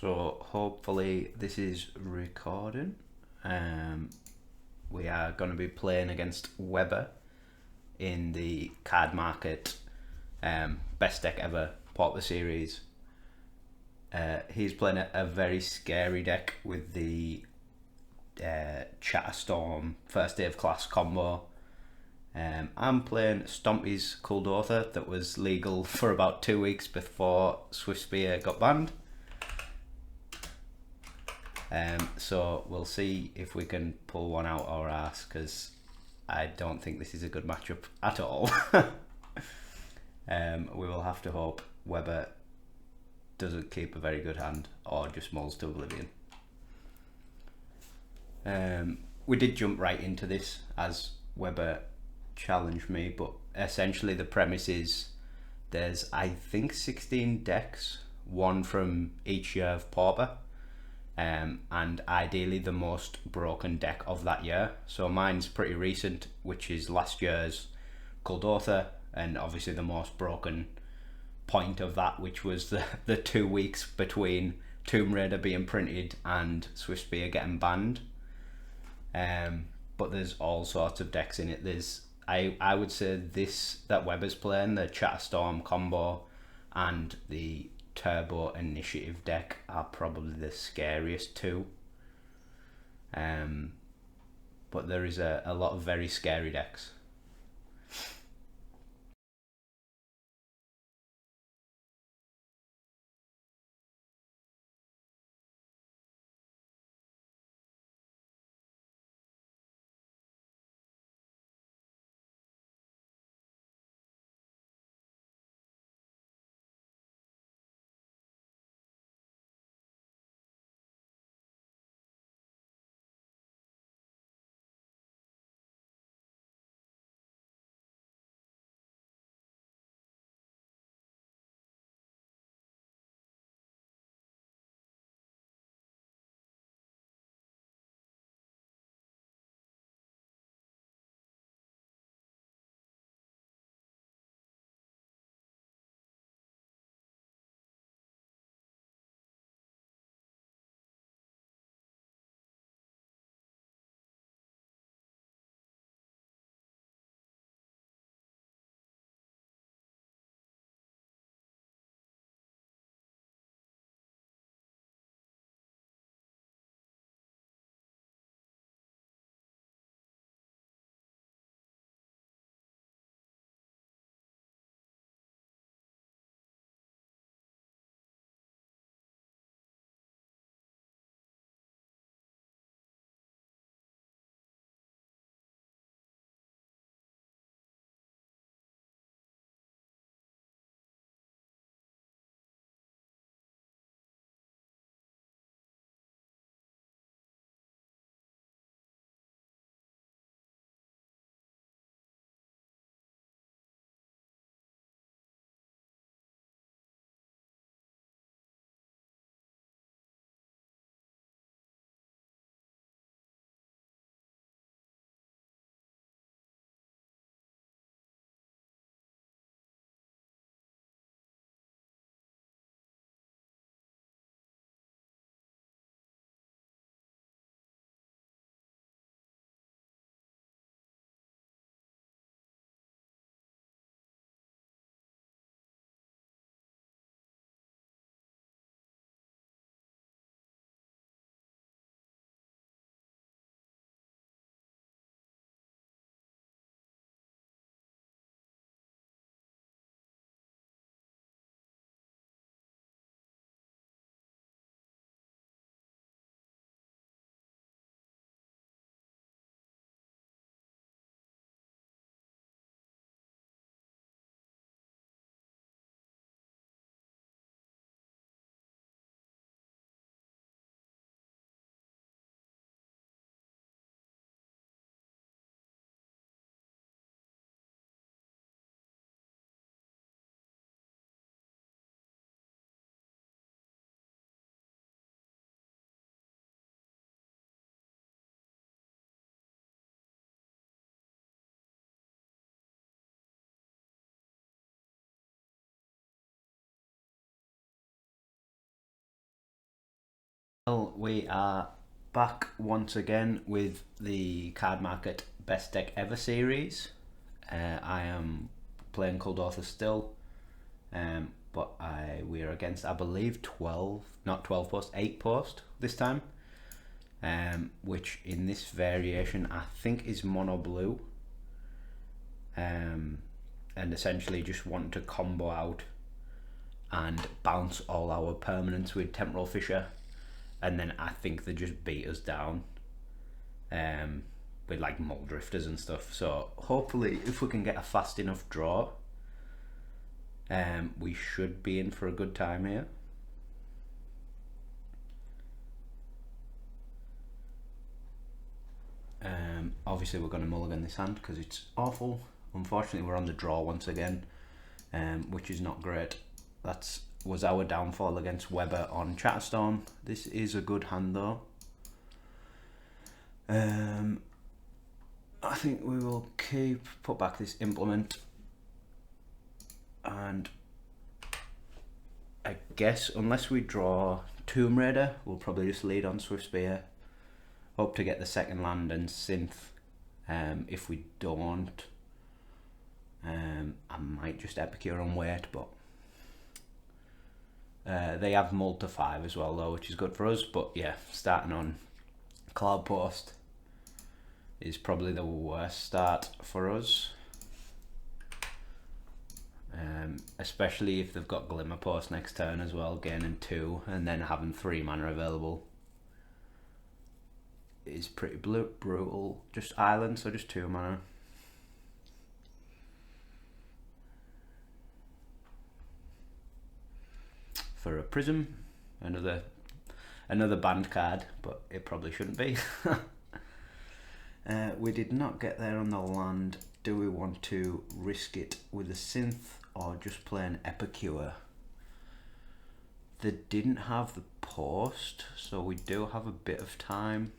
So hopefully this is recording. We are going to be playing against Weber in the Cardmarket Best Deck Ever Pauper series. He's playing a very scary deck with the Chatterstorm First Day of Class combo. I'm playing Stompy's Kuldotha that was legal for about 2 weeks before Swift Spear got banned. So we'll see if we can pull one out our ass, because I don't think this is a good matchup at all. We will have to hope Weber doesn't keep a very good hand or just mulls to oblivion. We did jump right into this as Weber challenged me, but essentially the premise is there's, I think, 16 decks, one from each year of Pauper, and ideally the most broken deck of that year. So mine's pretty recent, which is last year's Kuldotha, and obviously the most broken point of that, which was the 2 weeks between Tomb Raider being printed and Swift Spear getting banned. But there's all sorts of decks in it. There's I would say this that Weber's playing, the Chatterstorm combo and the Turbo Initiative deck, are probably the scariest two. But there is a lot of very scary decks. Well, we are back once again with the Cardmarket Best Deck Ever series. I am playing Kuldotha still, but we are against, I believe, 8 post this time, which in this variation I think is mono blue, and essentially just want to combo out and bounce all our permanents with Temporal Fissure, and then I think they just beat us down with like Mull Drifters and stuff. So hopefully if we can get a fast enough draw, we should be in for a good time here. Obviously we're going to mulligan this hand because it's awful. Unfortunately we're on the draw once again, which is not great. That was our downfall against Weber on Chatterstorm. This is a good hand though. I think we will put back this implement, and I guess unless we draw Tomb Raider, we'll probably just lead on Swift Spear. Hope to get the second land and synth. If we don't, I might just Epicure on weight, but they have Mull to 5 as well though, which is good for us. But yeah, starting on Cloud Post is probably the worst start for us, especially if they've got Glimmer Post next turn as well, gaining 2 and then having 3 mana available is pretty brutal. Just island, so just 2 mana. For a Prism, another banned card, but it probably shouldn't be. We did not get there on the land. Do we want to risk it with a synth or just play an Epicure? They didn't have the post, so we do have a bit of time.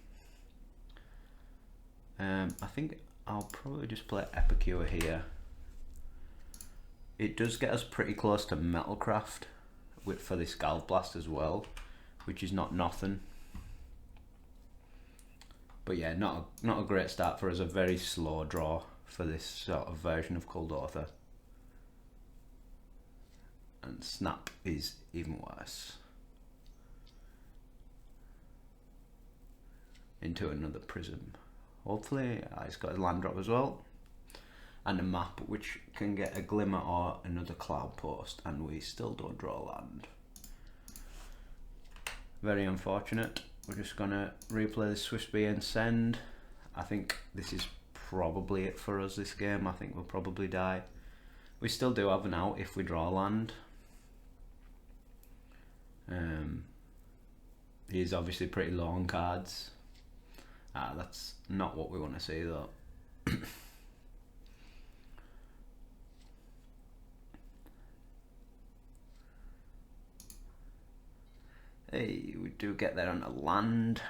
I think I'll probably just play Epicure here. It does get us pretty close to Metalcraft for this Scald Blast as well, which is not nothing. But yeah, not a great start for us. A very slow draw for this sort of version of Kuldotha. And Snap is even worse. Into another Prism. Hopefully it's got a land drop as well, and a map which can get a Glimmer or another Cloud Post, and we still don't draw land. Very unfortunate. We're just gonna replay this Swift Spear and send. I think this is probably it for us this game. I think we'll probably die. We still do have an out if we draw land. He is obviously pretty low on cards. That's not what we want to see though. Hey, we do get there on a land.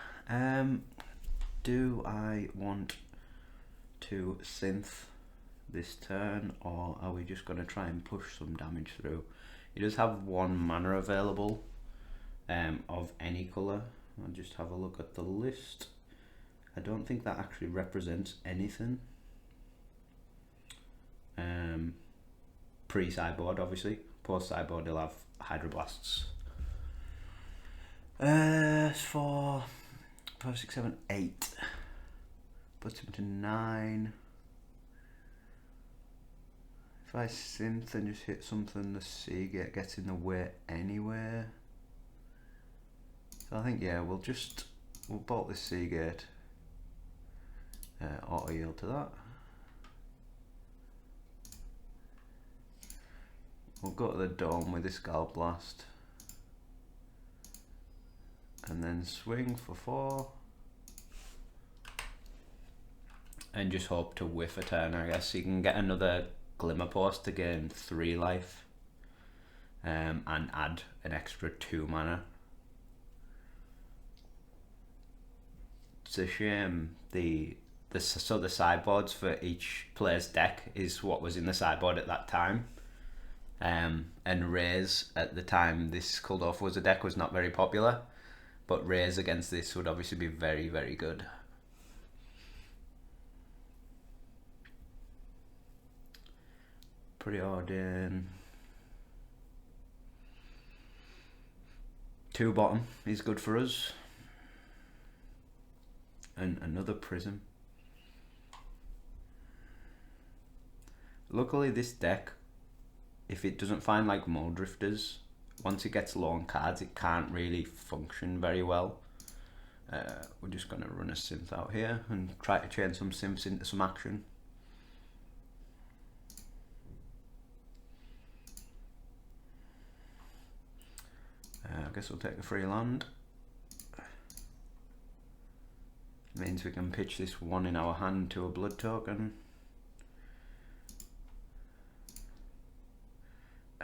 Do I want to synth this turn, or are we just going to try and push some damage through? He does have 1 mana available of any colour. I'll just have a look at the list. I don't think that actually represents anything. Pre-sideboard obviously. Post-sideboard he'll have Hydroblasts. 4, 5, 6, 7, 8. Puts him to 9. If I synth and just hit something, the Seagate gets in the way anyway. So I think yeah, we'll bolt this Seagate. Auto yield to that. We'll go to the Dome with this Scald Blast. And then swing for 4. And just hope to whiff a turn, I guess. You can get another Glimmer Post to gain 3 life. And add an extra 2 mana. It's a shame so the sideboards for each player's deck is what was in the sideboard at that time. And Rhys at the time this Kuldotha was a deck was not very popular. but Rhys against this would obviously be very, very good. Preordain. 2 bottom is good for us. And another prism. Luckily this deck, if it doesn't find like Mold Drifters, once it gets low on cards it can't really function very well. We're just going to run a synth out here and try to chain some synths into some action. I guess we'll take a free land. Means we can pitch this one in our hand to a blood token.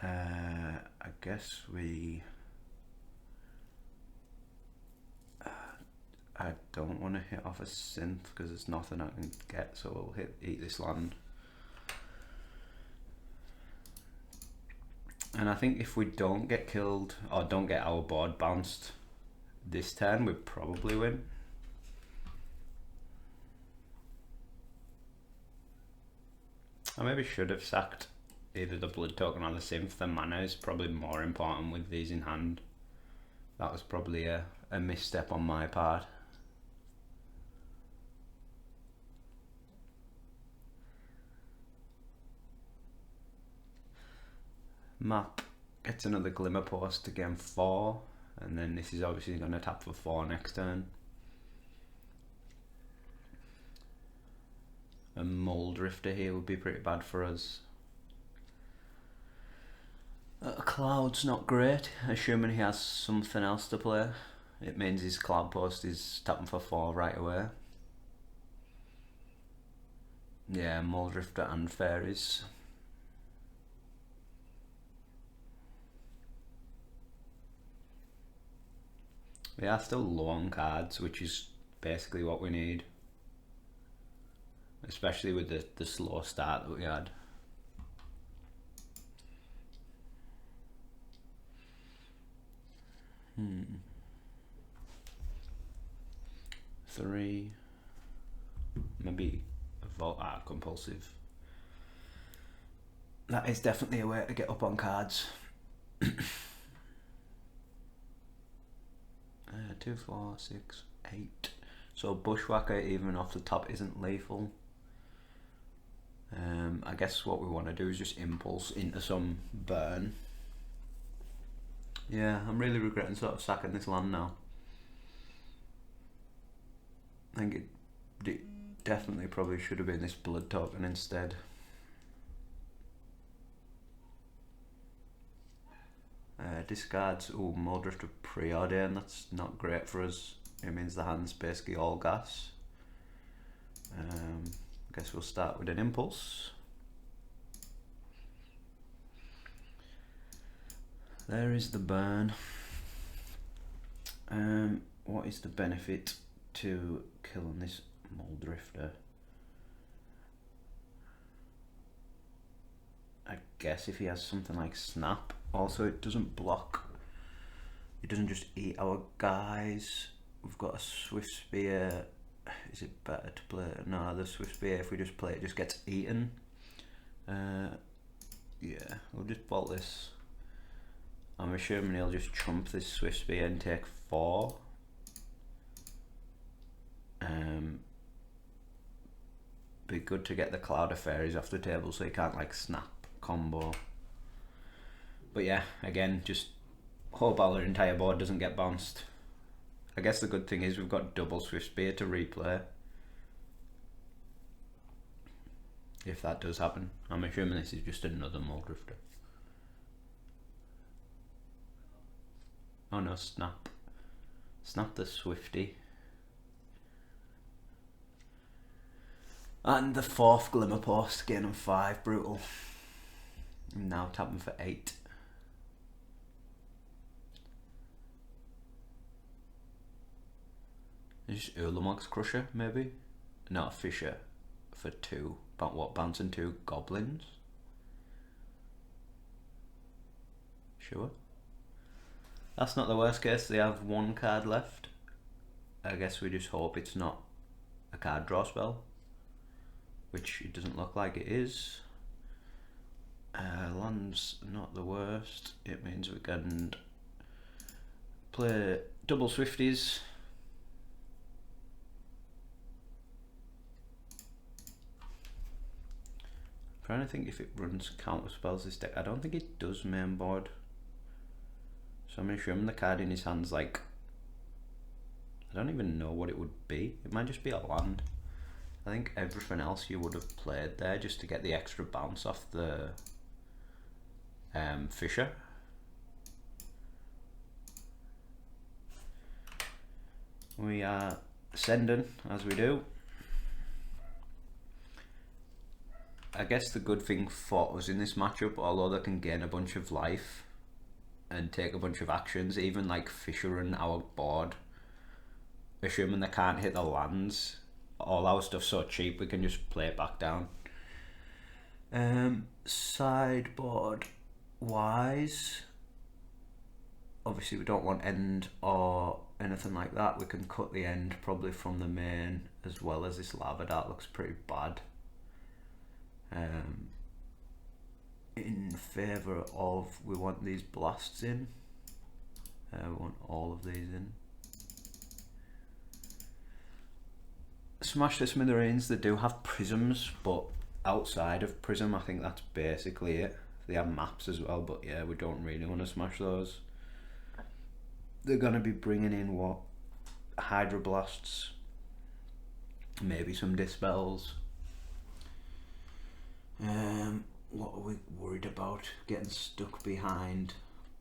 I guess we... I don't want to hit off a synth because there's nothing I can get, so we'll eat this land. And I think if we don't get killed or don't get our board bounced this turn, we probably win. I maybe should have sacked either the blood token or the synth. The mana is probably more important with these in hand. That was probably a misstep on my part. Map gets another Glimmer Post to gain 4, and then this is obviously going to tap for 4 next turn. A Mold Drifter here would be pretty bad for us. Cloud's not great, assuming he has something else to play. It means his Cloud Post is tapping for 4 right away. Yeah, Mold Drifter and Fairies. We are still low on cards, which is basically what we need. Especially with the slow start that we had. Three. Maybe a Vault Art Compulsive. That is definitely a way to get up on cards. 2, 4, 6, 8. So Bushwhacker even off the top isn't lethal. I guess what we want to do is just impulse into some burn. Yeah, I'm really regretting sort of sacking this land now. I think it definitely probably should have been this blood token instead. Discards, Mold Drifter Preordain, that's not great for us. It means the hand's basically all gas. I guess we'll start with an impulse. There is the burn. What is the benefit to killing this Mold Drifter? I guess if he has something like Snap. Also, it doesn't block. It doesn't just eat our guys. We've got a Swift Spear. Is it better to play? No, the Swift Spear, if we just play it, just gets eaten. Yeah, we'll just bolt this. I'm assuming he'll just trump this Swift Spear and take 4. Be good to get the Cloud of Fairies off the table so he can't like snap combo. But yeah, again, just hope our entire board doesn't get bounced. I guess the good thing is we've got double Swift Spear to replay. If that does happen. I'm assuming this is just another Mold Drifter. Oh no, Snap. Snap the Swifty. And the 4th Glimmer Post, gaining 5, brutal. I'm now tapping for 8. Is Ulamog's Crusher, maybe? Not a Fisher for 2. But what, bouncing 2 Goblins? Sure. That's not the worst case. They have one card left. I guess we just hope it's not a card draw spell, which it doesn't look like it is. Land's not the worst. It means we can play double Swifties. I'm trying to think if it runs counter spells this deck. I don't think it does main board. So I'm assuming the card in his hand's like, I don't even know what it would be. It might just be a land. I think everything else you would have played there just to get the extra bounce off the Fisher. We are sending as we do. I guess the good thing for us in this matchup, although they can gain a bunch of life and take a bunch of actions, even like Fisher and our board, assuming they can't hit the lands, all our stuff's so cheap we can just play it back down. Sideboard wise, obviously we don't want end or anything like that. We can cut the end probably from the main, as well as this lava dart looks pretty bad. In favour of, we want these blasts in. We want all of these in. Smash the smithereens. They do have prisms, but outside of prism I think that's basically it. They have maps as well, but yeah, we don't really want to smash those. They're going to be bringing in what? Hydroblasts, maybe some dispels. What are we worried about? Getting stuck behind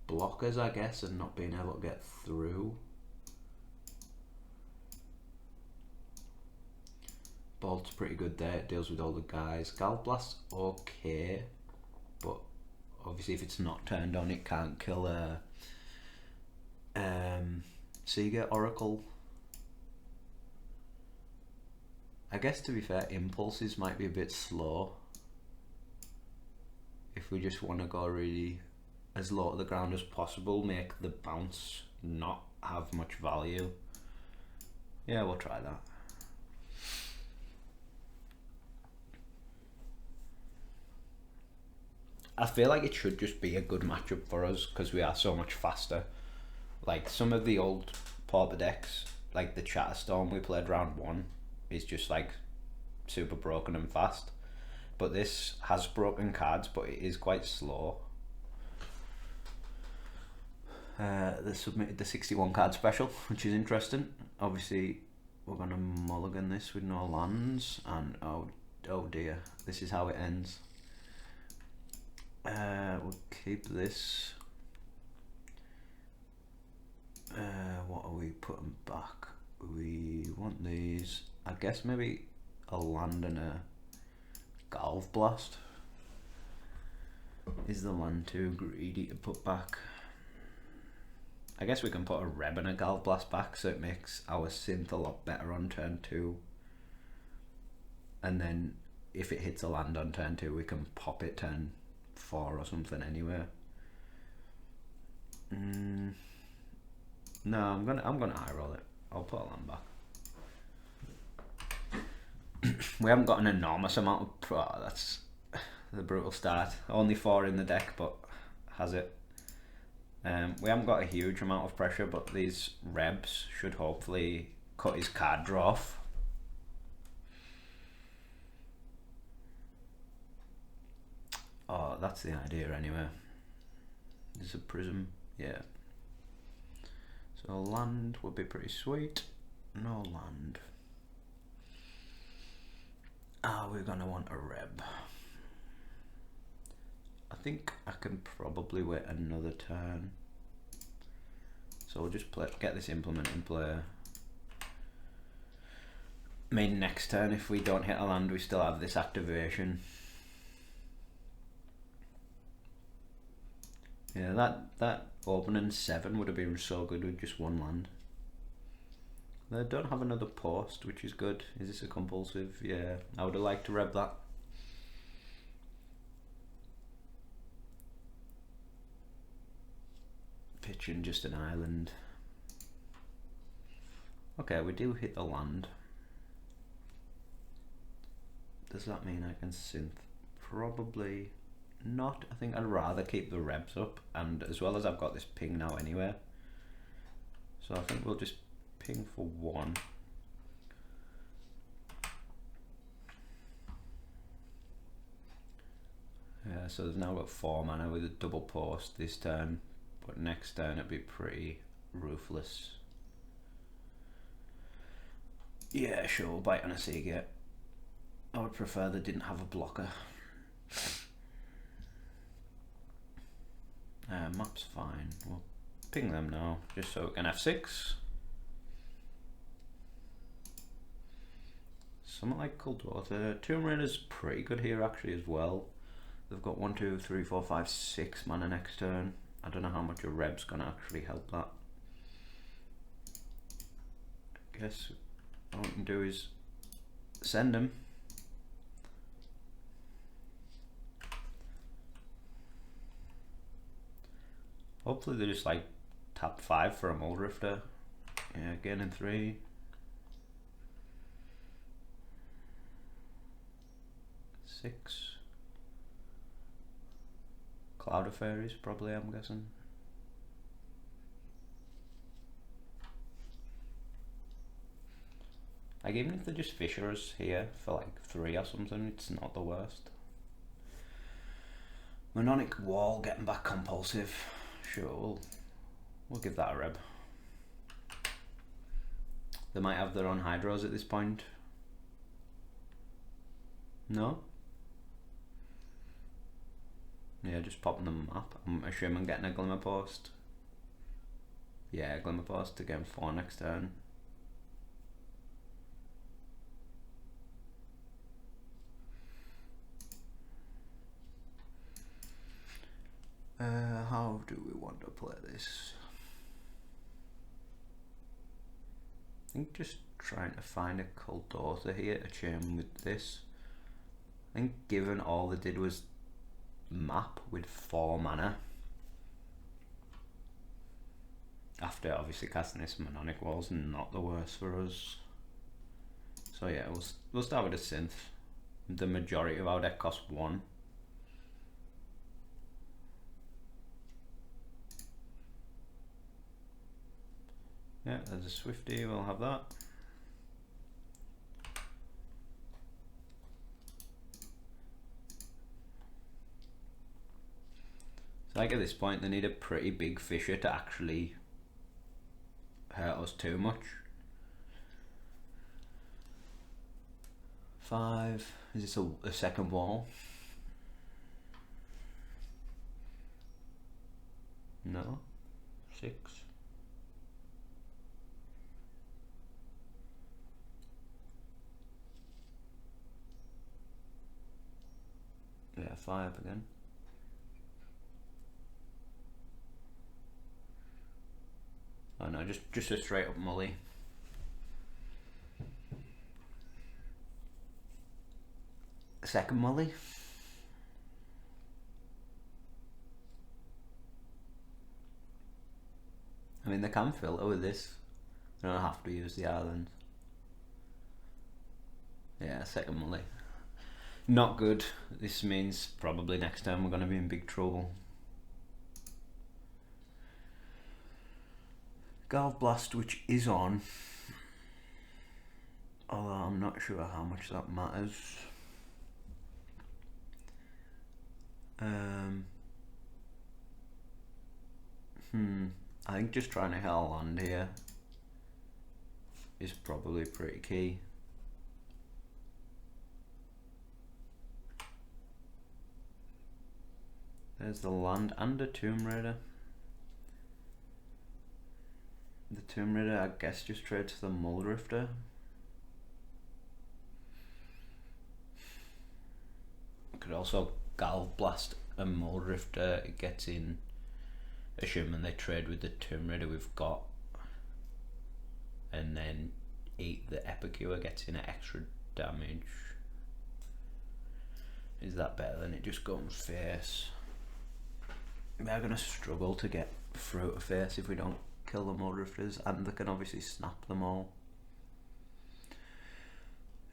blockers, I guess, and not being able to get through. Bolt's pretty good there, it deals with all the guys. Galblast's okay, but obviously if it's not turned on it can't kill a Seagate Oracle. I guess to be fair, impulses might be a bit slow if we just want to go really as low to the ground as possible, make the bounce not have much value. Yeah, we'll try that. I feel like it should just be a good matchup for us because we are so much faster. Like some of the old Pauper decks, like the Chatterstorm we played round 1, is just like super broken and fast. But this has broken cards, but it is quite slow. They submitted the 61 card special, which is interesting. Obviously, we're gonna mulligan this with no lands, and oh dear, this is how it ends. We'll keep this. What are we putting back? We want these. I guess maybe a land and a Galv Blast. Is the land too greedy to put back? I guess we can put a Reb and a Galv Blast back so it makes our synth a lot better on turn 2. And then if it hits a land on turn 2 we can pop it turn 4 or something anyway. No, I'm gonna high roll it. I'll put a land back. We haven't got an enormous amount of that's the brutal start. Only 4 in the deck, but has it. We haven't got a huge amount of pressure, but these Rebs should hopefully cut his card draw off. Oh, that's the idea anyway. There's a prism, yeah. So land would be pretty sweet. No land. We're gonna want a Reb. I think I can probably wait another turn. So we'll just get this implement in play. Maybe next turn, if we don't hit a land, we still have this activation. Yeah, that opening 7 would have been so good with just 1 land. They don't have another post, which is good. Is this a compulsive? Yeah, I would have liked to Reb that. pitching just an island. Okay, we do hit the land. Does that mean I can synth? Probably not. I think I'd rather keep the rebs up, and as well as I've got this ping now anyway. So I think we'll just ping for 1. Yeah, so they've now got 4 mana with a double post this turn, but next turn it'd be pretty ruthless. Yeah, sure, we'll bite on a Seagate. I would prefer they didn't have a blocker. Map's fine. We'll ping them now, just so we can F6. Something like Kuldotha. Tomb Raider's pretty good here actually as well. They've got 1, 2, 3, 4, 5, 6 mana next turn. I don't know how much a Reb's gonna actually help that. I guess all we can do is send them. Hopefully they just like tap 5 for a Mold Rifter. Yeah, again in 3. 6. Cloud of Fairies, probably, I'm guessing. Like, even if they're just Fishers here for like 3 or something, it's not the worst. Mnemonic Wall getting back compulsive. Sure, we'll give that a reb. They might have their own Hydros at this point. No? Yeah, just popping the map. I'm assuming getting a Glimmer Post. Yeah, Glimmer Post to get 4 next turn. How do we want to play this? I think just trying to find a Kuldotha here to chain with this. I think given all they did was map with 4 mana. After obviously casting this, Mnemonic Wall's not the worst for us. So yeah, we'll start with a synth. The majority of our deck costs 1. Yeah, there's a Swifty, we'll have that. So like at this point they need a pretty big Fisher to actually hurt us too much. 5, is this a second wall? No. 6. Yeah, 5 again. Oh no, just a straight up mully. Second mully. I mean, they can filter with this. They don't have to use the island. Yeah, second mully. Not good. This means probably next time we're going to be in big trouble. Galv Blast, which is on, although I'm not sure how much that matters. I think just trying to hit a land here is probably pretty key. There's the land and a Tomb Raider. The Tomb Raider, I guess, just trades the Mold Rifter. Could also Galv Blast a Mold Rifter. It gets in, assuming they trade with the Tomb Raider we've got, and then eat the Epicure, gets in extra damage. Is that better than it just going face? We are going to struggle to get through to face if we don't kill the Muldrifters, and they can obviously snap them all.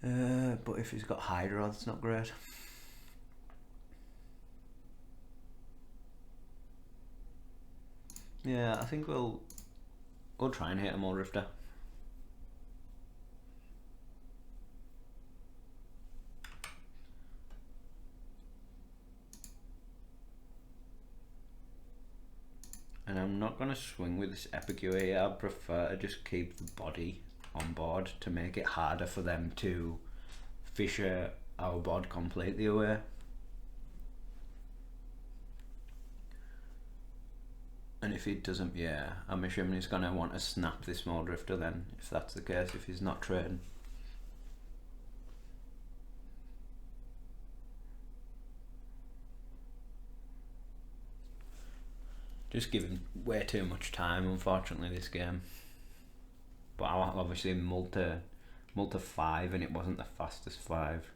But if he's got Hydra, that's not great. Yeah, I think we'll try and hit a Muldrifter. And I'm not going to swing with this Epicure here. I prefer to just keep the body on board to make it harder for them to fisher our board completely away. And if he doesn't, yeah, I'm assuming he's going to want to snap this Muldrifter then, if that's the case, if he's not trading. Just giving way too much time, unfortunately, this game. But I obviously multi 5, and it wasn't the fastest 5.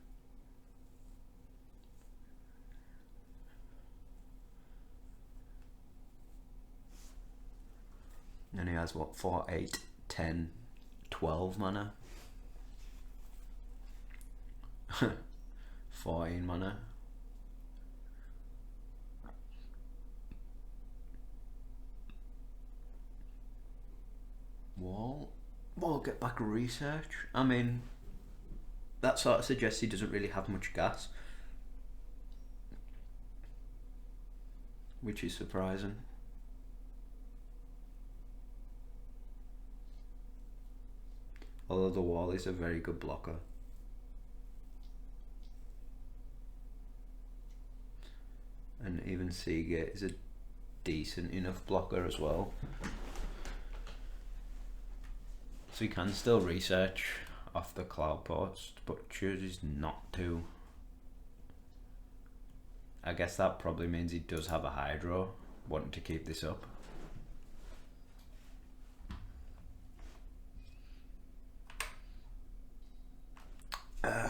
And he has what, 4, 8, 10, 12 mana. 14 mana. Wall, get back research. I mean, that sort of suggests he doesn't really have much gas, which is surprising. Although the wall is a very good blocker. And even Seagate is a decent enough blocker as well. So he can still research off the cloud post, but chooses not to. I guess that probably means he does have a Hydro, wanting to keep this up.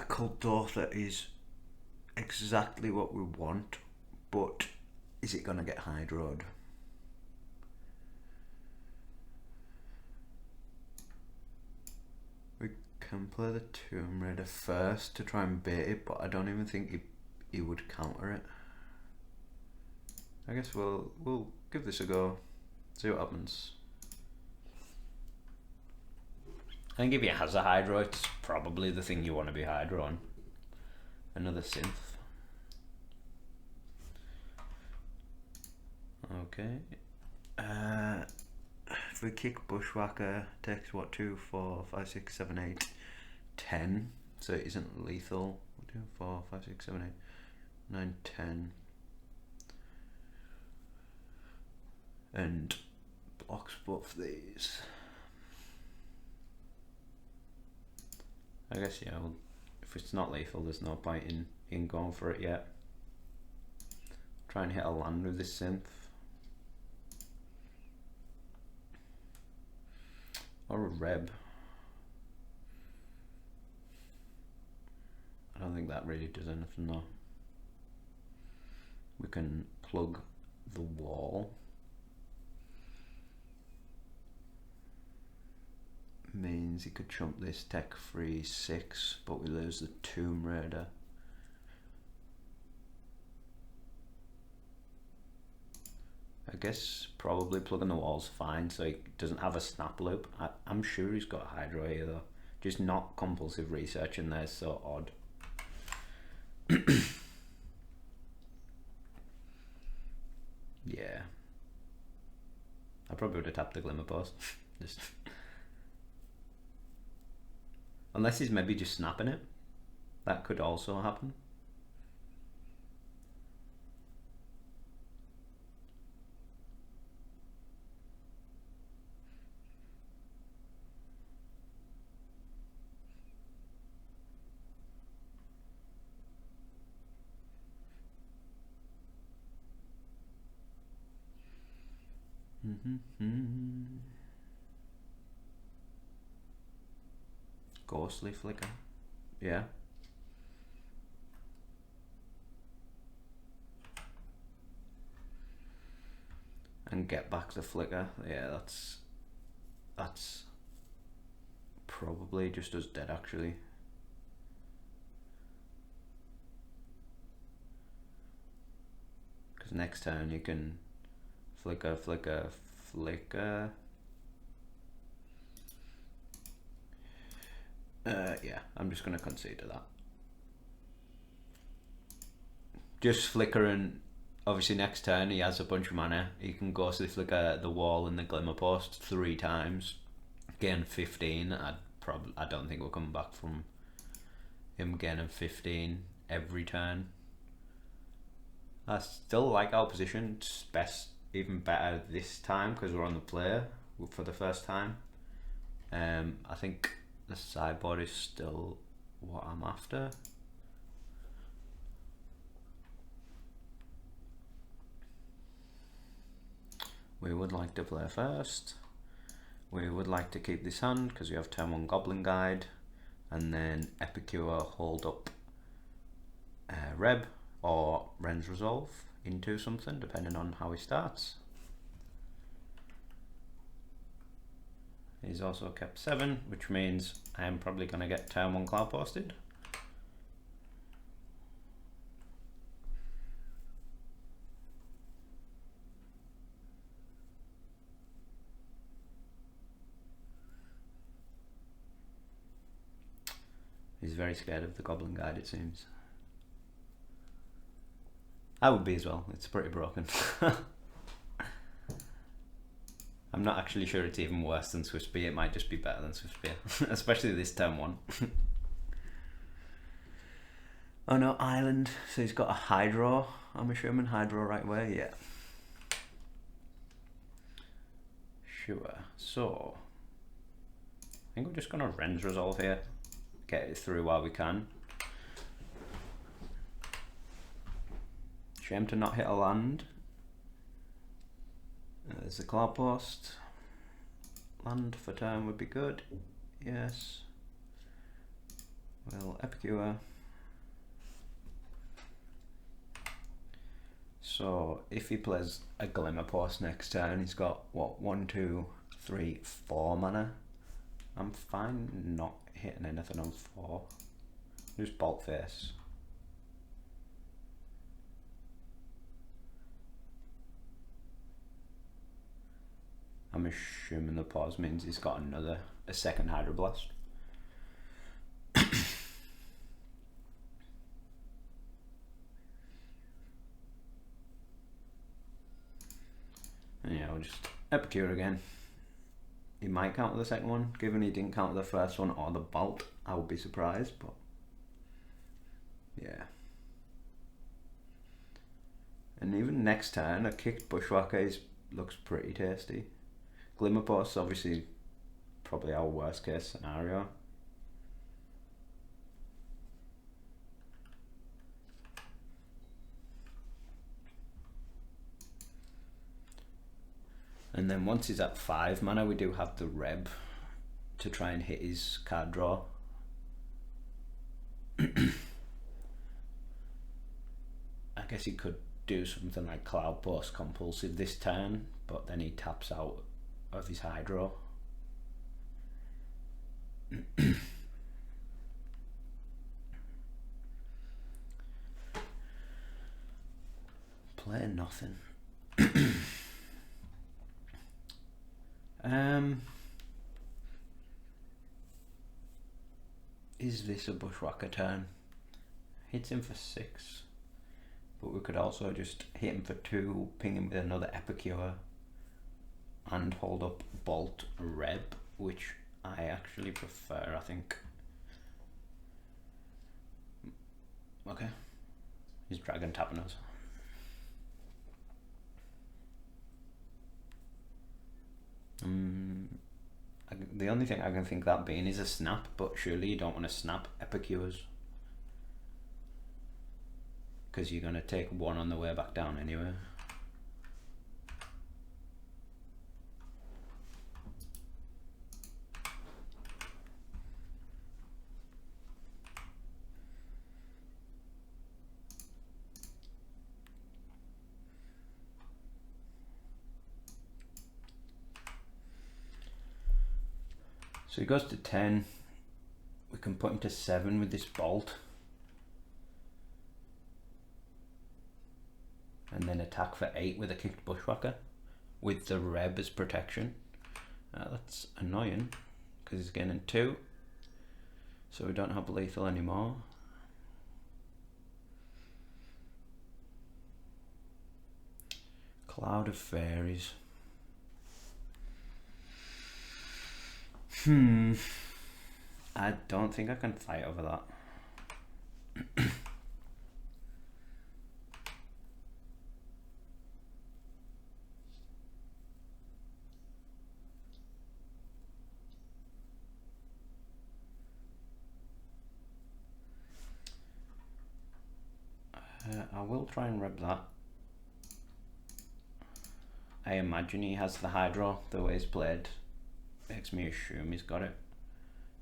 Kuldotha is exactly what we want, but is it going to get Hydroed? We can play the Tomb Raider first to try and bait it, but I don't even think he would counter it. I guess we'll give this a go, see what happens. I think if he has a Hydro, it's probably the thing you want to be Hydro on. Another synth. Okay. If we kick Bushwhacker, takes what, 2, 4, 5, 6, 7, 8, 10. So it isn't lethal. 2, 4, 5, 6, 7, 8, 9, 10. And blocks both these. I guess, yeah, well, if it's not lethal, there's no point in going for it yet. Try and hit a land with this synth. Or a Reb. I don't think that really does anything though. We can plug the wall. Means he could trump this tech free 6, but we lose the Tomb Raider. I guess probably plugging the wall's fine, so he doesn't have a snap loop. I'm sure he's got a Hydro here though. Just not compulsive research in there is so odd. Yeah. I probably would have tapped the Glimmer Post. Just unless he's maybe just snapping it. That could also happen. Ghostly Flicker. Yeah. and get back the flicker. Yeah, that's probably just as dead actually. Because next turn you can flicker, flicker, flicker. Yeah, I'm just going to concede to that. Just flicker, and obviously next turn he has a bunch of mana. He can ghostly flicker the wall and the glimmer post 3 times. Gain 15. I don't think we'll come back from him gaining 15 every turn. I still like our position. It's best, even better this time because we're on the player for the first time. I think the sideboard is still what I'm after. We would like to play first. We would like to keep this hand because we have turn 1 Goblin Guide, and then Epicure hold up Reb or Ren's Resolve into something depending on how he starts. He's also kept 7, which means I am probably going to get turn 1 Cloud Posted. He's very scared of the Goblin Guide, it seems. I would be as well, it's pretty broken. I'm not actually sure it's even worse than Swiftspear, it might just be better than Swiftspear, especially this turn 1. Oh no, Island, so he's got a Hydro, I'm assuming, Hydro right away, yeah. Sure, so I think we're just going to Ren's Resolve here, get it through while we can. Shame to not hit a land. There's the Cloud Post. Land for turn would be good. Yes. Well, Epicure. So if he plays a Glimmer Post next turn, he's got what, 1, 2, 3, 4 mana. I'm fine not hitting anything on 4. Just Bolt Face. I'm assuming the pause means he's got a second Hydroblast. And yeah, we'll just Epicure again. He might counter the second one, given he didn't counter the first one or the Bolt. I would be surprised, but yeah. And even next turn, a kicked Bushwhacker looks pretty tasty. Glimmer Post, obviously, probably our worst case scenario. And then once he's at 5 mana, we do have the Reb to try and hit his card draw. I guess he could do something like Cloud Post Compulsive this turn, but then he taps out of his Hydro. Play nothing. Is this a Bushwhacker turn? Hits him for 6, but we could also just hit him for 2, ping him with another Epicure, and hold up Bolt Reb, which I actually prefer, I think. Okay, he's Dragon tapping us. The only thing I can think that being is a snap, but surely you don't want to snap Epicures, because you're going to take 1 on the way back down anyway. So he goes to 10. We can put him to 7 with this bolt. And then attack for 8 with a kicked bushwhacker with the Reb as protection. That's annoying because he's getting 2. So we don't have lethal anymore. Cloud of Fairies. I don't think I can fight over that. I will try and rep that. I imagine he has the Hydro, the way he's played makes me assume he's got it.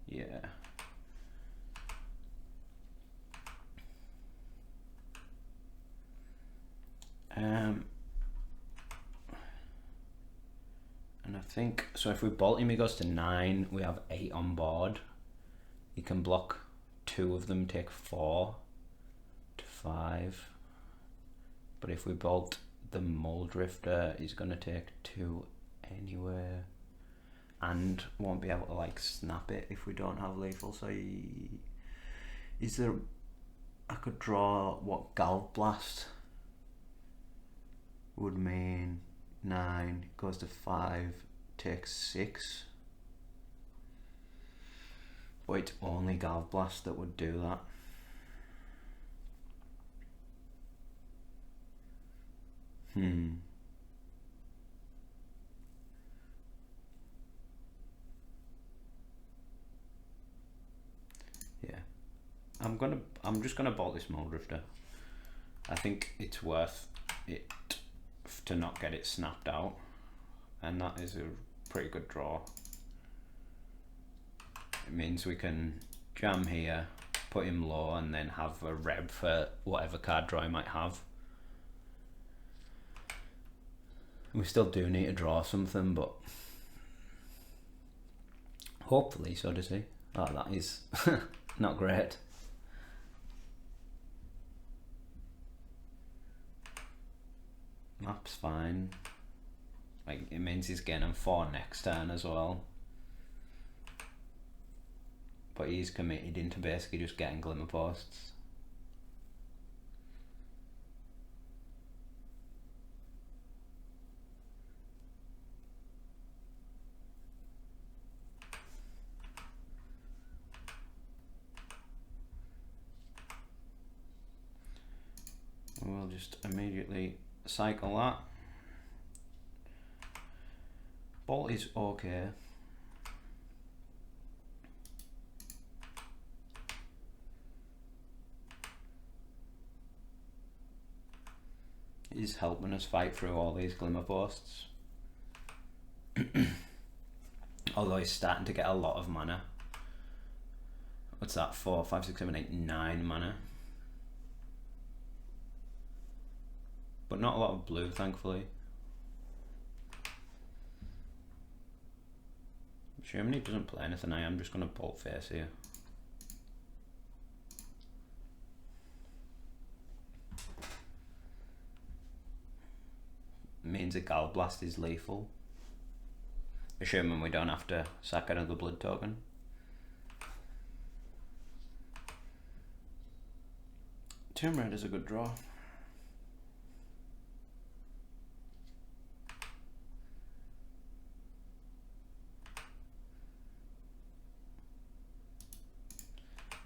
Yeah. And I think, so if we bolt him he goes to 9, we have 8 on board. He can block 2 of them, take 4 to 5. But if we bolt the Muldrifter, he's gonna take 2 anyway. And won't be able to like snap it if we don't have lethal. So is there, I could draw what Galv Blast would mean. 9 goes to 5, takes 6. But it's only Galv Blast that would do that. Yeah. I'm just gonna bolt this Muldrifter. I think it's worth it to not get it snapped out, and that is a pretty good draw. It means we can jam here, put him low, and then have a Reb for whatever card draw I might have. We still do need to draw something, but hopefully, so does he. Oh, that is not great. Map's fine. Like, it means he's getting 4 next turn as well. But he's committed into basically just getting Glimmer Posts. We'll just immediately cycle that. Bolt is okay. He's helping us fight through all these Glimmer Posts. Although he's starting to get a lot of mana. What's that? 4, 5, 6, 7, 8, 9 mana. But not a lot of blue, thankfully. Germany doesn't play anything. I am just going to bolt face here. Means a Galv Blast is lethal. Assuming we don't have to sack another blood token. Tomb Red is a good draw.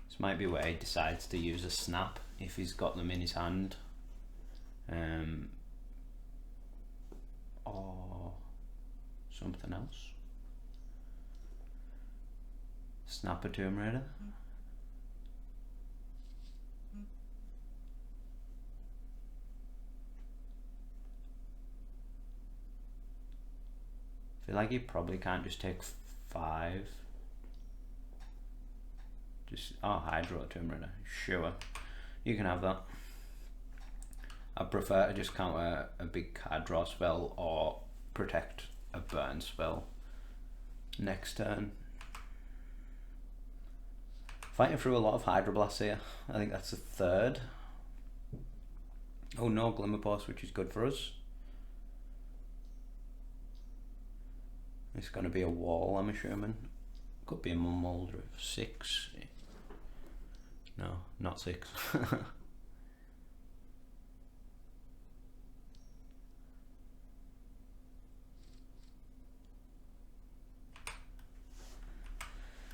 This might be where he decides to use a snap if he's got them in his hand. Or something else. Snap a Tomb Raider. I feel like you probably can't just take 5. Just, oh, Hydro Tomb Raider. Sure, you can have that. I prefer to just counter a big card draw spell or protect a burn spell next turn. Fighting through a lot of Hydroblasts here. I think that's the third. Oh no, Glimmerpost, which is good for us. It's going to be a wall, I'm assuming. Could be a Mulder of 6. No, not 6.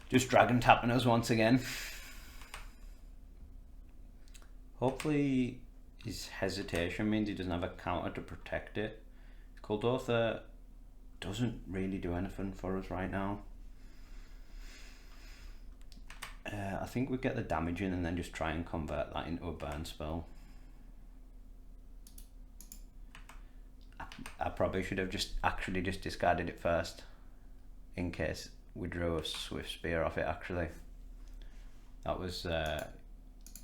Just dragon tapping us once again. Hopefully his hesitation means he doesn't have a counter to protect it. Kuldotha doesn't really do anything for us right now. I think we get the damage in and then just try and convert that into a burn spell. I probably should have just discarded it first in case we drew a Swift Spear off it actually. That was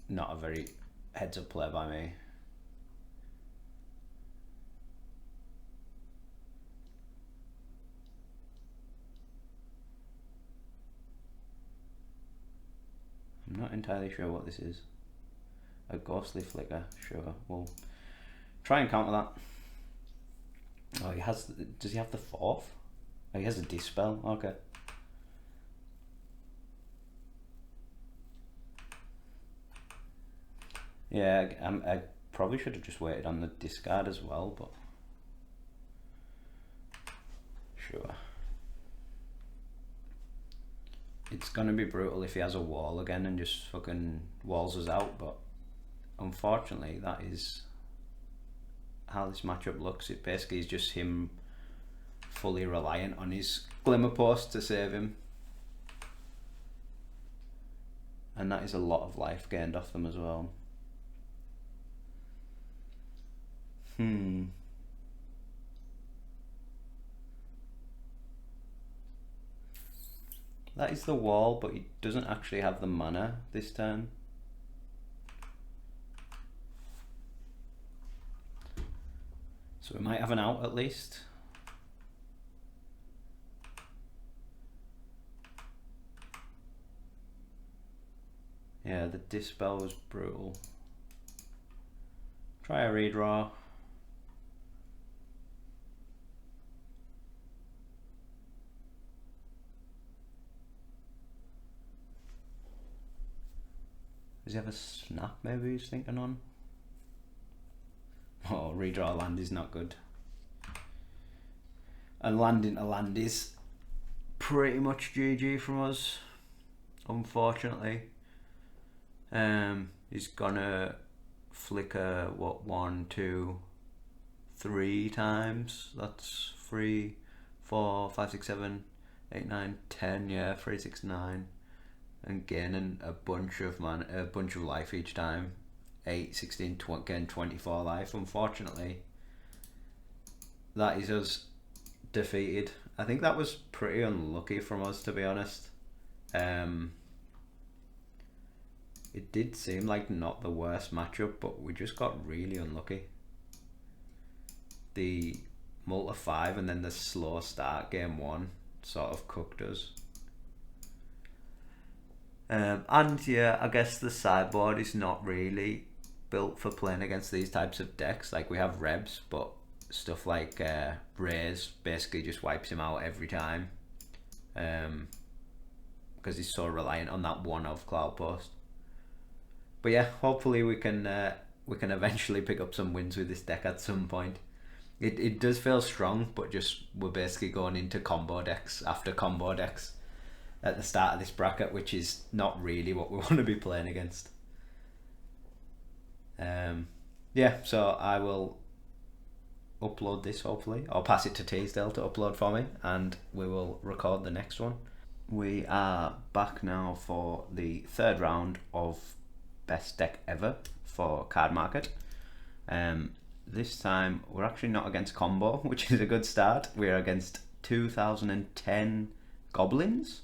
not a very heads up play by me. I'm not entirely sure what this is. A ghostly flicker, sure. We'll try and counter that. Oh, he has. Does he have the 4th? Oh, he has a dispel. Okay. Yeah, I probably should have just waited on the discard as well, but sure. It's gonna be brutal if he has a wall again and just fucking walls us out, but unfortunately that is how this matchup looks. It basically is just him fully reliant on his Glimmerpost to save him, and that is a lot of life gained off them as well. That is the wall, but he doesn't actually have the mana this turn. So we might have an out at least. Yeah, the dispel was brutal. Try a redraw. Does he have a snap maybe he's thinking on? Oh, redraw land is not good. And landing to land is pretty much GG from us, unfortunately. He's gonna flicker, what, 1, 2, 3 times? That's 3, 4, 5, 6, 7, 8, 9, 10, yeah, 3, 6, 9. And gaining a bunch of life each time. 8, 16, 20, getting 24 life. Unfortunately, that is us defeated. I think that was pretty unlucky from us, to be honest. It did seem like not the worst matchup, but we just got really unlucky. The multi 5 and then the slow start game 1 sort of cooked us. And yeah, I guess the sideboard is not really built for playing against these types of decks. Like, we have Rebs, but stuff like Rhys basically just wipes him out every time, because he's so reliant on that one of Cloudpost. But yeah, hopefully we can eventually pick up some wins with this deck at some point. It does feel strong, but just we're basically going into combo decks after combo decks at the start of this bracket, which is not really what we want to be playing against. Yeah, so I will upload this hopefully. I'll pass it to Teasdale to upload for me, and we will record the next one. We are back now for the 3rd round of best deck ever for Cardmarket. This time we're actually not against combo, which is a good start. We're against 2010 Goblins.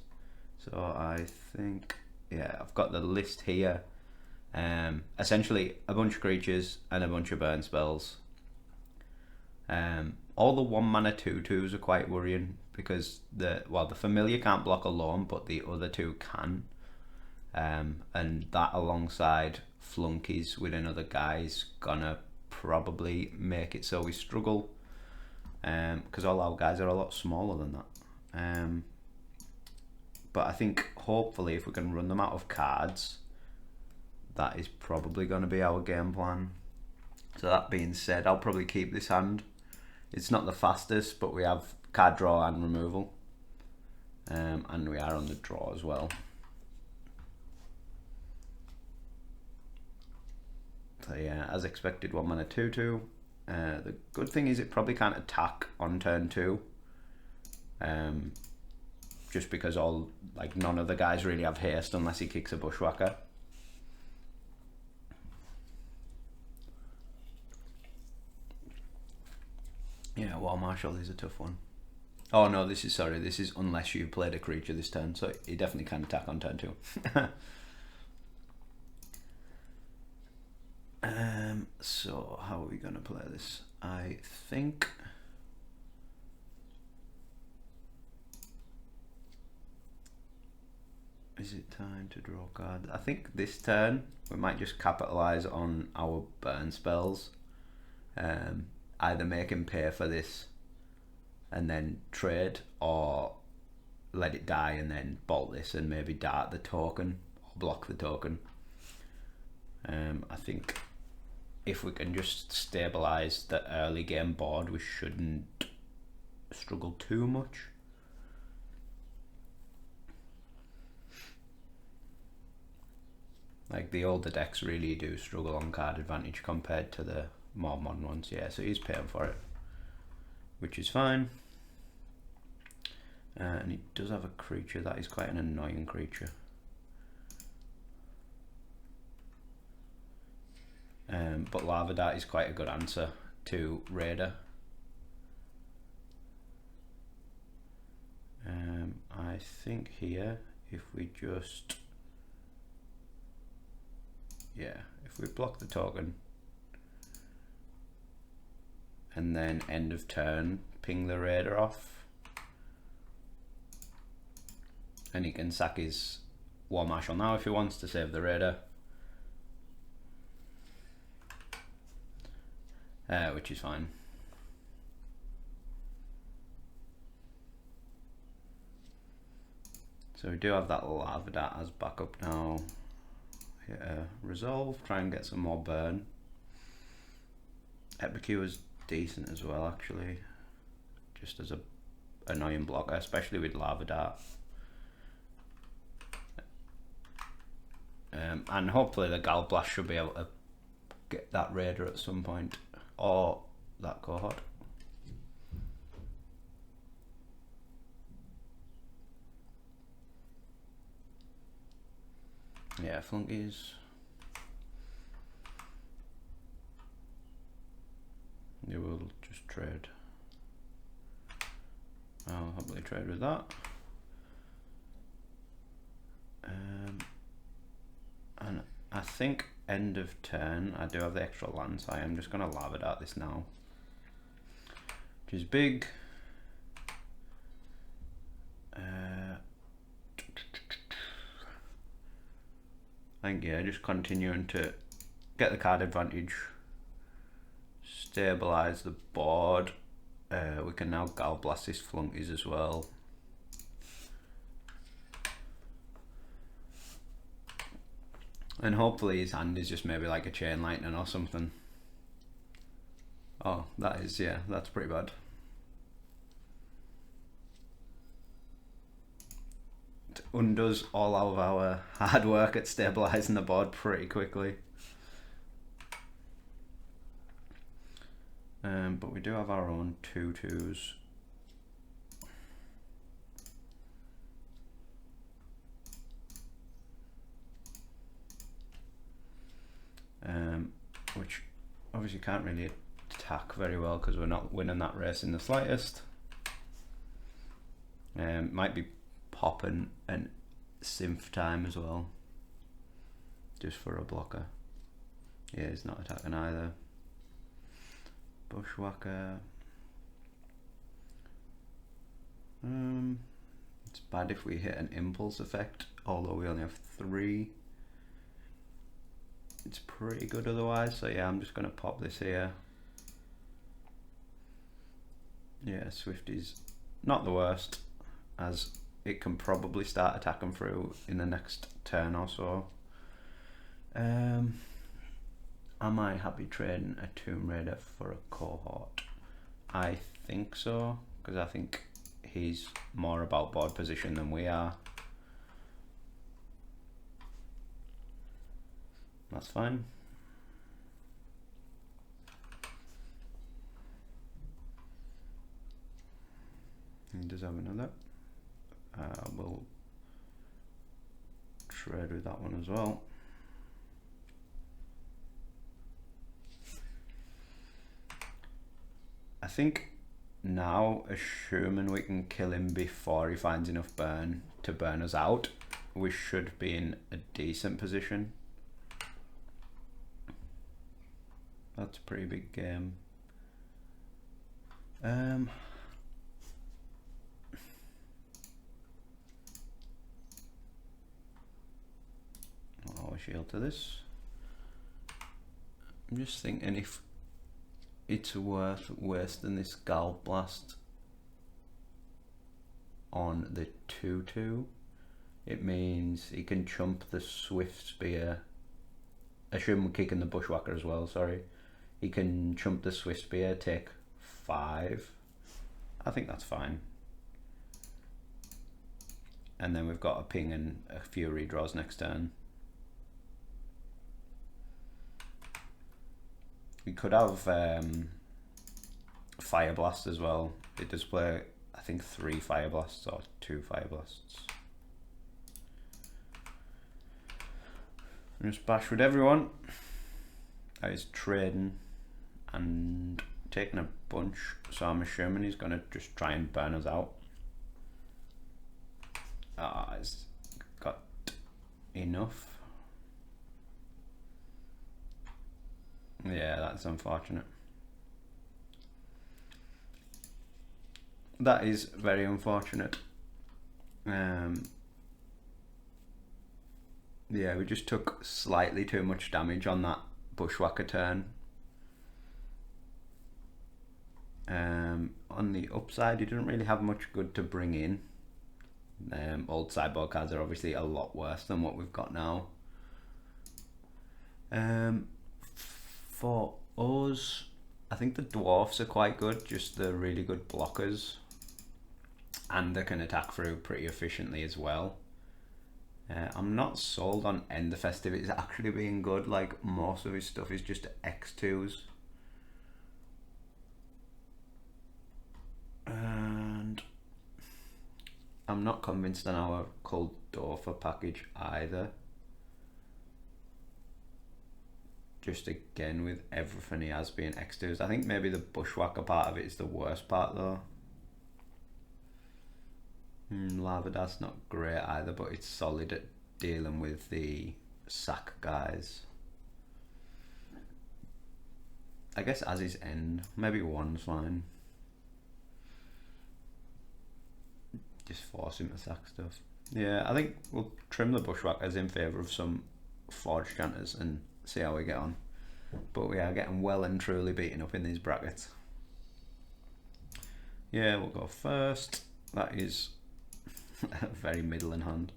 So I think, yeah, I've got the list here. Essentially a bunch of creatures and a bunch of burn spells. All the 1 mana 2/2s are quite worrying, because the familiar can't block alone, but the other 2 can. and that alongside flunkies with another guy's gonna probably make it so we struggle, because all our guys are a lot smaller than that. But I think hopefully if we can run them out of cards, that is probably going to be our game plan. So that being said, I'll probably keep this hand. It's not the fastest, but we have card draw and removal, and we are on the draw as well. So yeah, as expected, 1 mana 2/2. The good thing is it probably can't attack on turn 2, just because none of the guys really have haste unless he kicks a Bushwhacker. Yeah, War Marshal is a tough one. Oh no, this is unless you played a creature this turn, so he definitely can attack on turn 2. So how are we going to play this? I think is it time to draw a card? I think this turn we might just capitalize on our burn spells. Either make him pay for this and then trade, or let it die and then bolt this and maybe dart the token or block the token. I think if we can just stabilize the early game board, we shouldn't struggle too much. Like the older decks really do struggle on card advantage compared to the more modern ones. Yeah, so he's paying for it, which is fine. And he does have a creature that is quite an annoying creature. But Lava Dart is quite a good answer to Raider. I think here, if we just, if we block the token and then end of turn ping the Raider off, and he can sack his War Marshal now if he wants to save the Raider. Which is fine. So we do have that Lava Dart as backup now. Hit a Resolve, try and get some more burn. Epicure is decent as well actually, just as a annoying blocker, especially with Lava Dart. And hopefully the Gal Blast should be able to get that Raider at some point, or that cohort. Yeah, flunkies. You will just trade. I'll happily trade with that. And I think end of turn I do have the extra land, so I am just going to Lava Dart this now, which is big. I think just continuing to get the card advantage, stabilize the board. We can now Gal Blast his flunkies as well. And hopefully his hand is just maybe like a Chain Lightning or something. Oh, that is, yeah, that's pretty bad. It undoes all of our hard work at stabilizing the board pretty quickly. But we do have our own 2/2s. Which obviously can't really attack very well because we're not winning that race in the slightest. Might be popping and Synth Time as well, just for a blocker. Yeah, he's not attacking either. Bushwhacker. It's bad if we hit an impulse effect, although we only have 3. It's pretty good otherwise, so yeah, I'm just going to pop this here. Yeah, Swift is not the worst, as it can probably start attacking through in the next turn or so. Am I happy trading a Tomb Raider for a cohort? I think so, because I think he's more about board position than we are. That's fine. He does have another. We'll trade with that one as well. I think now, assuming we can kill him before he finds enough burn to burn us out, we should be in a decent position. That's a pretty big game. I'll shield to this. I'm just thinking if it's worth wasting this Gal Blast on the 2/2. It means he can chump the Swift Spear. Assume we're kicking the Bushwhacker as well, sorry. He can chump the Swift Spear, take 5. I think that's fine. And then we've got a ping and a few redraws next turn. We could have Fire Blast as well. It does play, I think, 3 Fire Blasts or 2 Fire Blasts. I'm just bash with everyone. That is trading and taking a bunch, so I'm assuming he's going to just try and burn us out. He's got enough. Yeah, that's unfortunate. That is very unfortunate. Yeah, we just took slightly too much damage on that Bushwhacker turn. On the upside, he didn't really have much good to bring in. Old sideboard cards are obviously a lot worse than what we've got now. For us, I think the dwarfs are quite good, just the really good blockers, and they can attack through pretty efficiently as well. I'm not sold on End the Festivities actually being good. Like, most of his stuff is just X2s. And I'm not convinced on our Kuldotha package either. Just again with everything he has being X2s. I think maybe the Bushwhacker part of it is the worst part though. Lavada's not great either, but it's solid at dealing with the sack guys. I guess as his end, maybe 1's fine. Just force him to sack stuff. Yeah, I think we'll trim the Bushwhackers in favour of some Forge Chanters and see how we get on. But we are getting well and truly beaten up in these brackets. Yeah, we'll go first. That is a very middling hand.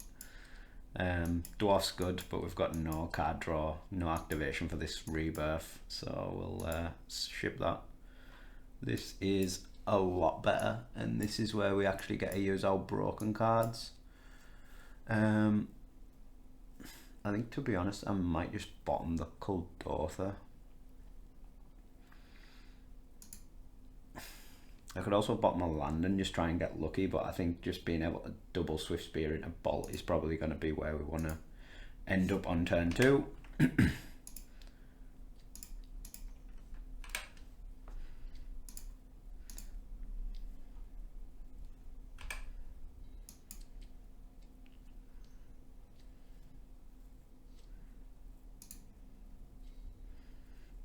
Dwarf's good, but we've got no card draw, no activation for this rebirth, so we'll ship that. This is a lot better, and this is where we actually get to use our broken cards. I think, to be honest, I might just bottom the Kuldotha. I could also bottom a land and just try and get lucky, but I think just being able to double Swift Spear into Bolt is probably going to be where we want to end up on turn 2.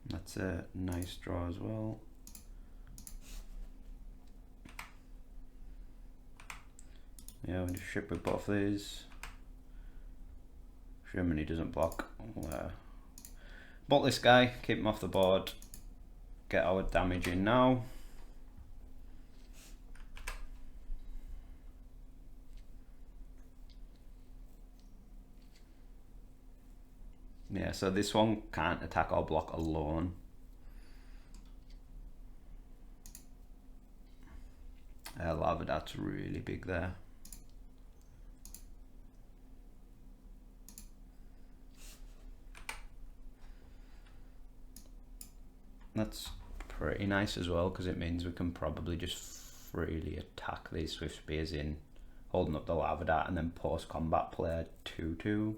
That's a nice draw as well. Yeah, we just ship with both of these. Germany doesn't block. We'll, bolt this guy, keep him off the board, get our damage in now. Yeah, so this one can't attack or block alone. Lava, that's really big there. That's pretty nice as well, because it means we can probably just freely attack these Swift Spears in, holding up the Lava Dart, and then post-combat play 2-2.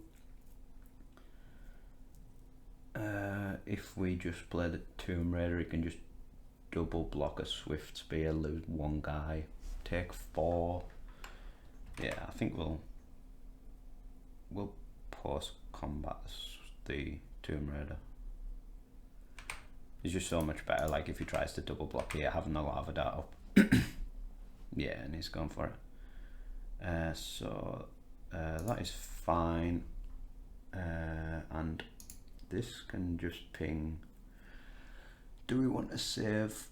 If we just play the Tomb Raider, he can just double block a Swift Spear, lose one guy, take 4. Yeah, I think we'll post-combat the Tomb Raider. It's just so much better, like if he tries to double block here, having the Lava Dart up. Yeah, and he's going for it. So that is fine. And this can just ping. Do we want to save?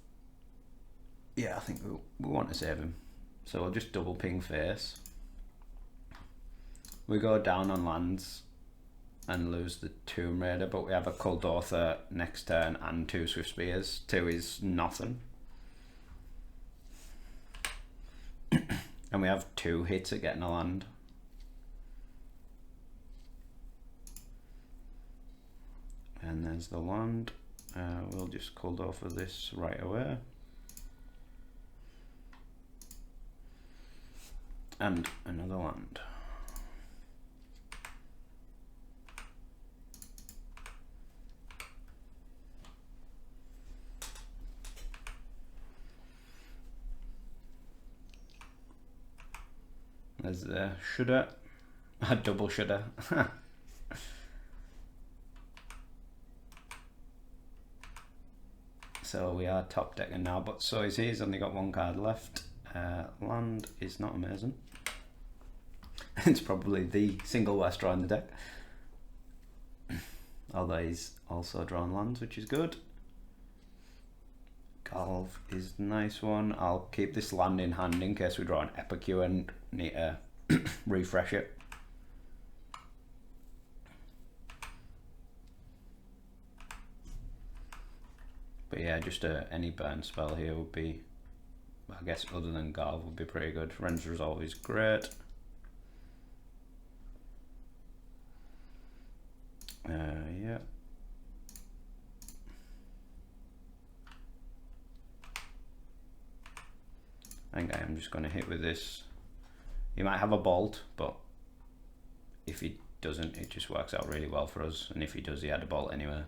Yeah, I think we want to save him. So we'll just double ping face. We go down on lands and lose the Tomb Raider, but we have a Kuldotha next turn and 2 Swift Spears. 2 is nothing. And we have 2 hits at getting a land. And there's the land. We'll just Kuldotha this right away. And another land. There's the shudder, a double shudder. So we are top decking now, but so is he. He's only got 1 card left. Land is not amazing. It's probably the single worst draw in the deck. Although he's also drawn lands, which is good. Galv is a nice one. I'll keep this land in hand in case we draw an Epicure and need to refresh it. But yeah, just any burn spell here would be, I guess other than Galv, would be pretty good. Ren's Resolve is great. Yeah. I think I am just going to hit with this. He might have a bolt, but if he doesn't, it just works out really well for us. And if he does, he had a bolt anyway.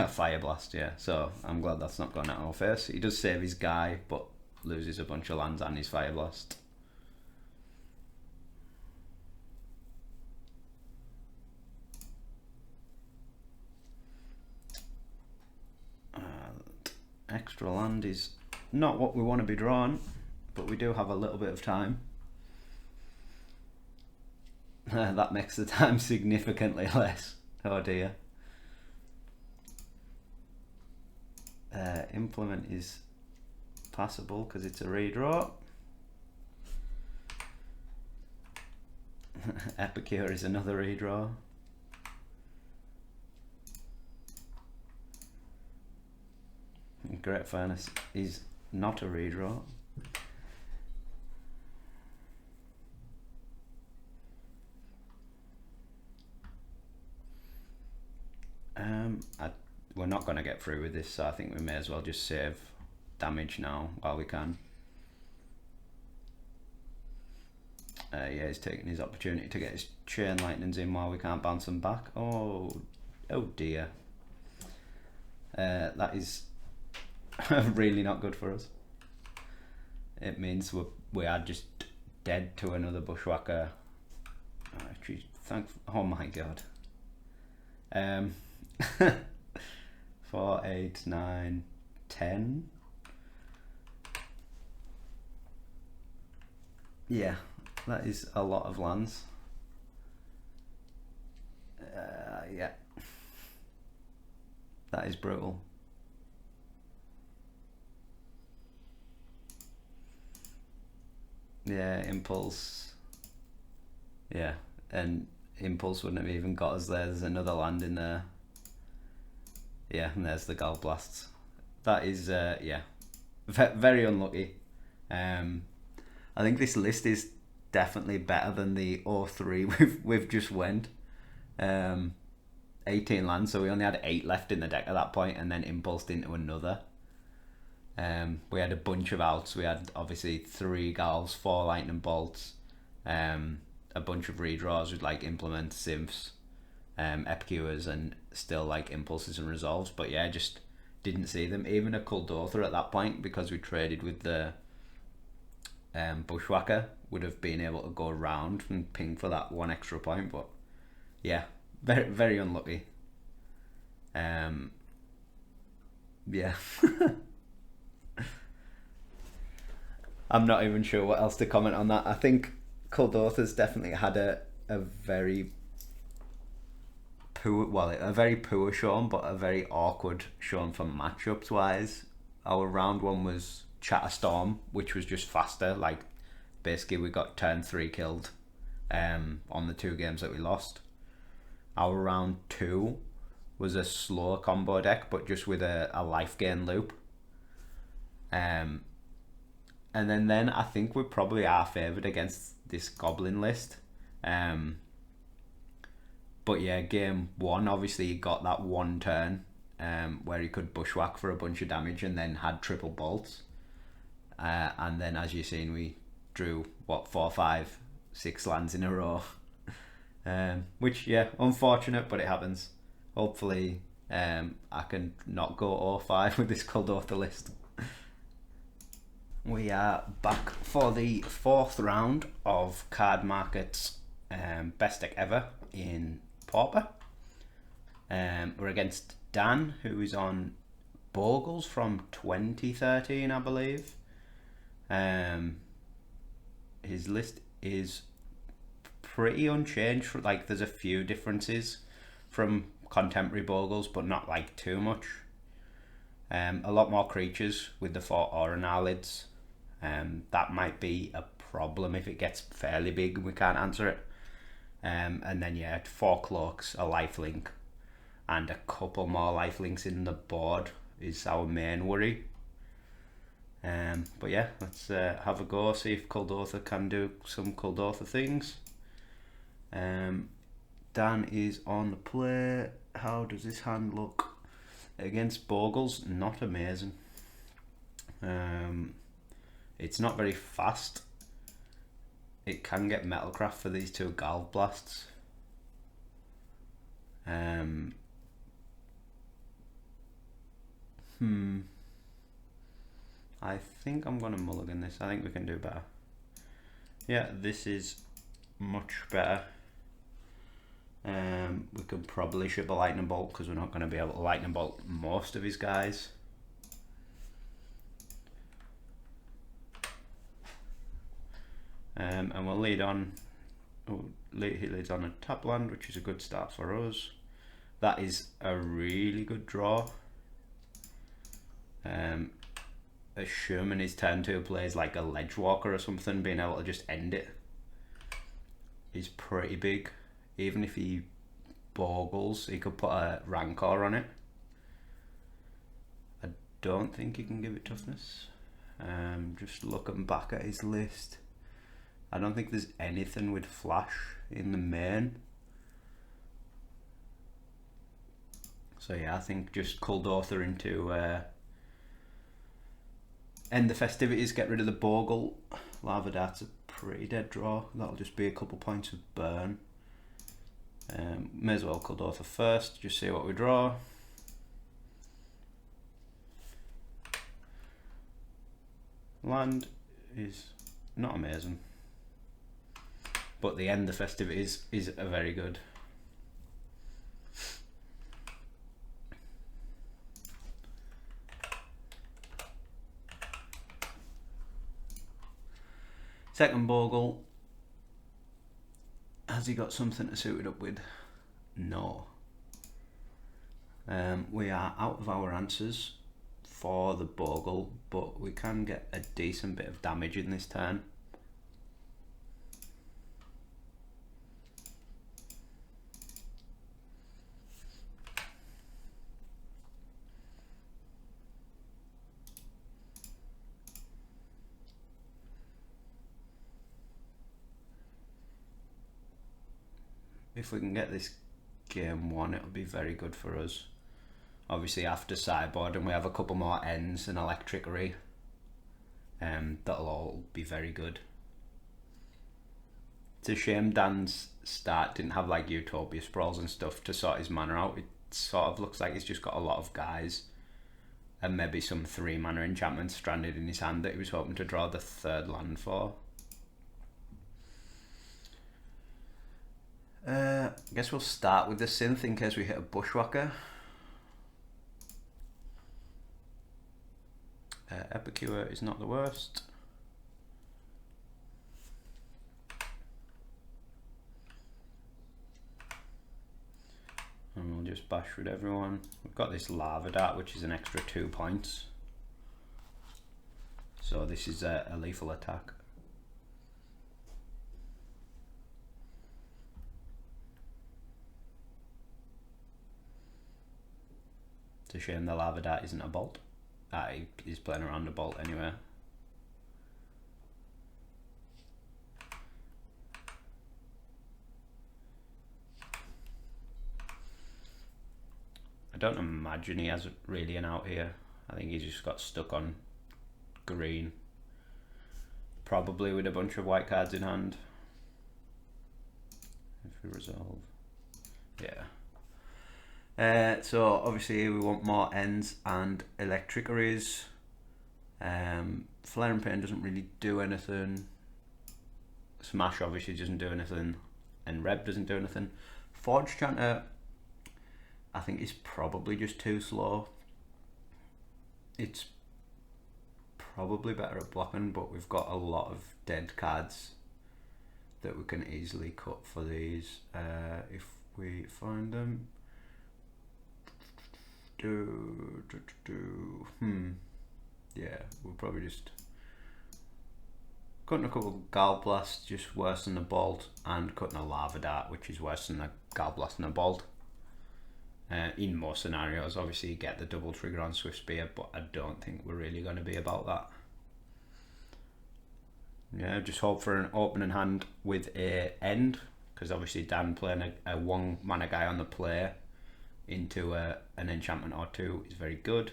Fire Blast, yeah. So I'm glad that's not gone at our face. He does save his guy, but loses a bunch of lands and his Fire Blast. Extra land is not what we want to be drawn, but we do have a little bit of time. That makes the time significantly less. Oh dear. Implement is passable because it's a redraw. Epicure is another redraw. Great Furnace is not a redraw. We're not going to get through with this, so I think we may as well just save damage now while we can. Yeah, he's taking his opportunity to get his Chain Lightnings in while we can't bounce them back. Oh dear. That is really not good for us. It means we are just dead to another Bushwhacker. Oh my god. 4, 8, 9, 10. Yeah, that is a lot of lands. Yeah, that is brutal. Yeah, Impulse. Yeah, and Impulse wouldn't have even got us there. There's another land in there. Yeah, and there's the Galblasts. That is, yeah, very unlucky. I think this list is definitely better than the 03 we've just went. 18 lands, so we only had 8 left in the deck at that point, and then impulsed into another. We had a bunch of outs. We had obviously 3 Galvs, 4 Lightning Bolts, a bunch of redraws with like Implement, Symphs, Epicures, and still like Impulses and Resolves. But yeah, just didn't see them. Even a Kuldotha at that point, because we traded with the Bushwhacker, would have been able to go around and ping for that 1 extra point. But yeah, very, very unlucky. Yeah. I'm not even sure what else to comment on that. I think Kuldotha's definitely had a very poor, well, a very poor showing, but a very awkward showing for matchups wise. Our round 1 was Chatterstorm, which was just faster. Like basically we got turn 3 killed on the 2 games that we lost. Our round 2 was a slower combo deck, but just with a life gain loop. And then I think we probably are favoured against this Goblin list. But yeah, game 1, obviously he got that 1 turn where he could bushwhack for a bunch of damage and then had triple bolts. And then as you've seen, we drew, 4, 5, 6 lands in a row. Which, yeah, unfortunate, but it happens. Hopefully I can not go 0-5 with this Kuldotha list. We are back for the 4th round of Cardmarket's best deck ever in Pauper. We're against Dan, who is on Bogles from 2013, I believe. His list is pretty unchanged. Like there's a few differences from contemporary Bogles, but not like too much. A lot more creatures with the 4 Oppurtunities. That might be a problem if it gets fairly big and we can't answer it. And then yeah, 4 Cloaks, a lifelink, and a couple more lifelinks in the board is our main worry. But yeah, let's have a go, see if Kuldotha can do some Kuldotha things. Dan is on the play. How does this hand look? Against Bogles, not amazing. It's not very fast. It can get Metalcraft for these 2 Galblasts. I think I'm going to mulligan this. I think we can do better. Yeah, this is much better. We could probably ship a Lightning Bolt because we're not going to be able to Lightning Bolt most of his guys. And we'll lead on. He leads on a tap land, which is a good start for us. That is a really good draw. Assuming his turn 2 plays like a Ledgewalker or something, being able to just end it is pretty big. Even if he Bogles, he could put a Rancor on it. I don't think he can give it toughness. Just looking back at his list, I don't think there's anything with flash in the main. So yeah, I think just Kuldotha into end the festivities, get rid of the Bogle. Lava Dart's a pretty dead draw. That'll just be a couple points of burn. May as well Kuldotha first, just see what we draw. Land is not amazing, but the end the festivities is a very good. Second Bogle. Has he got something to suit it up with? No. We are out of our answers for the Bogle, but we can get a decent bit of damage in this turn. If we can get this game won, it'll be very good for us. Obviously after sideboard, and we have a couple more ends and electricity, that'll all be very good. It's a shame Dan's start didn't have like Utopia Sprawls and stuff to sort his mana out. It sort of looks like he's just got a lot of guys and maybe some 3 mana enchantments stranded in his hand that he was hoping to draw the 3rd land for. I guess we'll start with the synth in case we hit a bushwhacker. Epicure is not the worst. And we'll just bash with everyone. We've got this lava dart, which is an extra 2 points. So this is a lethal attack. It's a shame the lava dart isn't a bolt. He's playing around a bolt anyway. I don't imagine he has really an out here. I think he's just got stuck on green. Probably with a bunch of white cards in hand. If we resolve. Yeah. So obviously we want more ends and electricaries. Flare and Pain doesn't really do anything. Smash obviously doesn't do anything, and Reb doesn't do anything. Forge Chanter, I think is probably just too slow. It's probably better at blocking, but we've got a lot of dead cards that we can easily cut for these if we find them. Yeah, we'll probably just cutting a couple Gallblast, just worse than a bolt, and cutting a lava dart, which is worse than a Gallblast and a bolt. In most scenarios, obviously you get the double trigger on Swift Spear, but I don't think we're really going to be about that. Yeah, just hope for an opening hand with a end, because obviously Dan playing a 1 mana guy on the play into an enchantment or 2 is very good.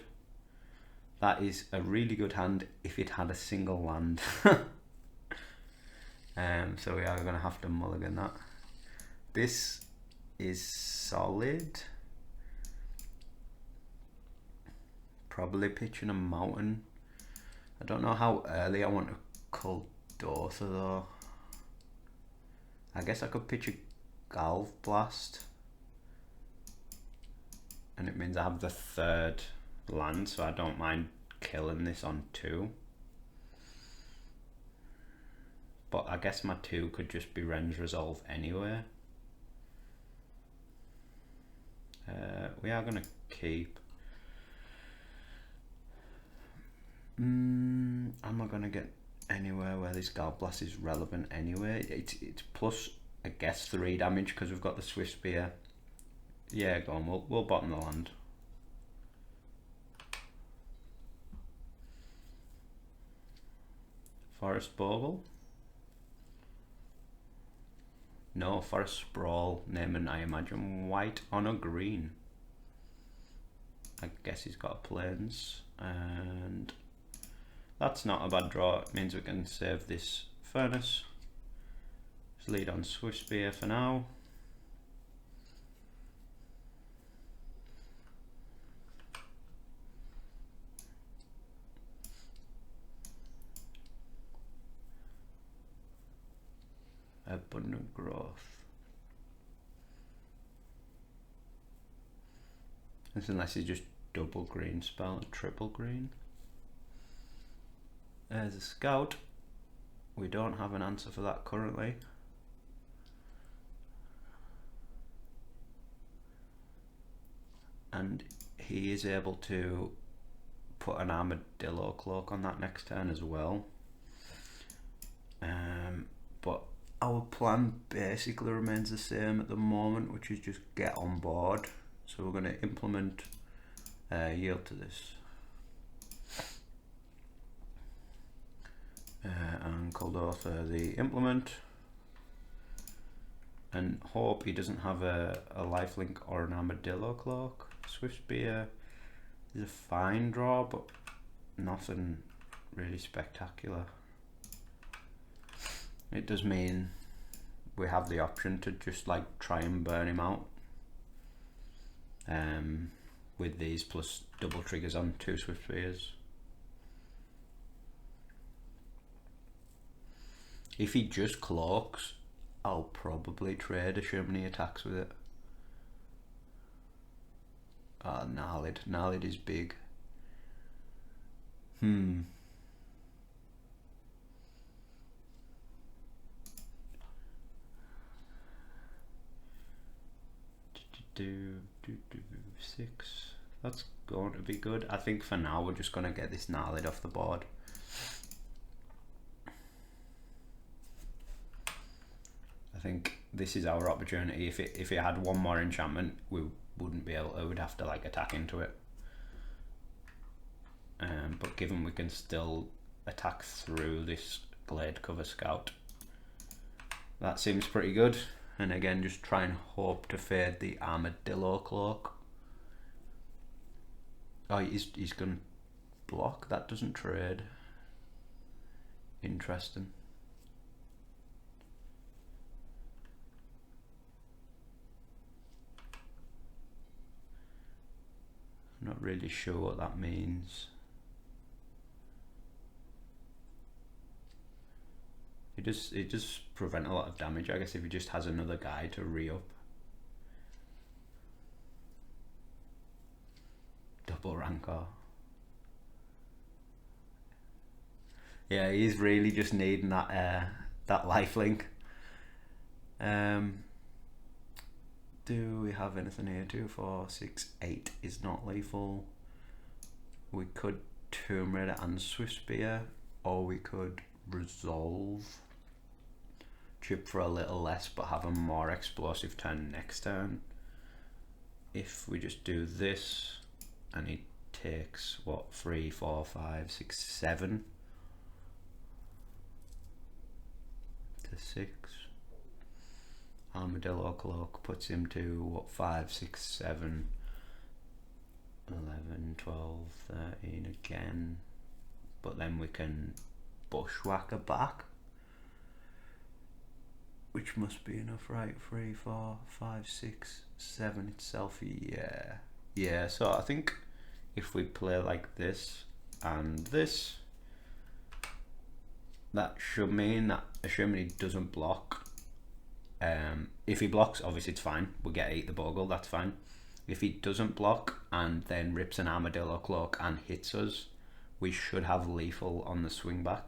That is a really good hand if it had a single land. So we are going to have to mulligan that. This is solid. Probably pitching a mountain. I don't know how early I want to Kuldotha though. I guess I could pitch a Galv Blast. And it means I have the 3rd land, so I don't mind killing this on 2. But I guess my 2 could just be Ren's Resolve anyway. We are going to keep. Am I going to get anywhere where this Gallblast is relevant anyway? It's plus, I guess, 3 damage because we've got the Swift Spear. Yeah, go on, we'll bottom the land. Forest Bogle? No, Forest Sprawl, naming I imagine white on a green. I guess he's got a plains, and that's not a bad draw. It means we can save this furnace. Let's lead on Swift Spear for now. Abundant growth. That's unless you just double green spell and triple green. There's a scout. we don't have an answer for that currently. And he is able to put an armadillo cloak on that next turn as well. But our plan basically remains the same at the moment, which is just get on board. So we're going to implement yield to this. And Kuldotha the implement. And hope he doesn't have a lifelink or an armadillo cloak. Swift Spear is a fine draw, but nothing really spectacular. It does mean we have the option to just like try and burn him out with these plus double triggers on 2 Swift Spears. If he just cloaks, I'll probably trade a Shimney attacks with it. Ah, Gnarlid. Gnarlid is big. Do 6. That's going to be good. I think for now we're just going to get this Gnarlid off the board. I think this is our opportunity. If it had one more enchantment, we wouldn't be able to. We'd have to like attack into it. But given we can still attack through this Glade Cover Scout, that seems pretty good. And again, just try and hope to fade the Armadillo Cloak. Oh, he's going to block. That doesn't trade. Interesting. I'm not really sure what that means. It does prevent a lot of damage, I guess, if he just has another guy to re-up. Double Rancor. Yeah, he's really just needing that that lifelink. Do we have anything here? 2, 4, 6, 8 is not lethal. We could Tomb Raider and Swift Spear, or we could resolve. Chip for a little less, but have a more explosive turn next turn. If we just do this, and he takes what, 3, 4, 5, 6, 7 to 6. Armadillo Cloak puts him to what, 5, 6, 7, 11, 12, 13 again. But then we can Bushwhacker back, which must be enough, right? 3, 4, 5, 6, 7 itself. Yeah, so I think if we play like this and this, that should mean that assuming he doesn't block, if he blocks, obviously it's fine, we'll get 8 the Bogle, that's fine. If he doesn't block and then rips an Armadillo Cloak and hits us, we should have lethal on the swing back,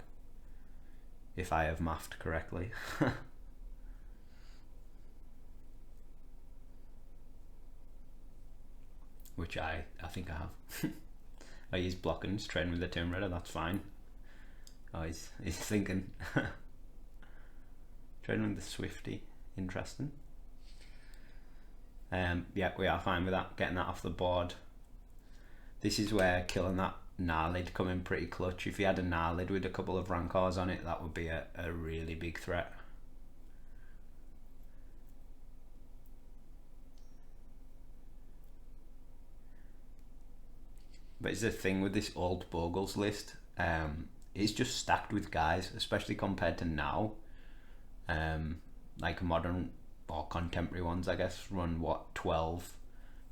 if I have mathed correctly. Which I think I have. Oh, he's blocking, he's trading with the Tomb Raider, that's fine. Oh, he's thinking. Trading with the Swifty, interesting. Yeah, we are fine with that, getting that off the board. This is where killing that Gnarlid come in pretty clutch. If he had a Gnarlid with a couple of Rancors on it, that would be a really big threat. But it's the thing with this old Bogles list, it's just stacked with guys, especially compared to now. Like modern or contemporary ones, I guess, run what, 12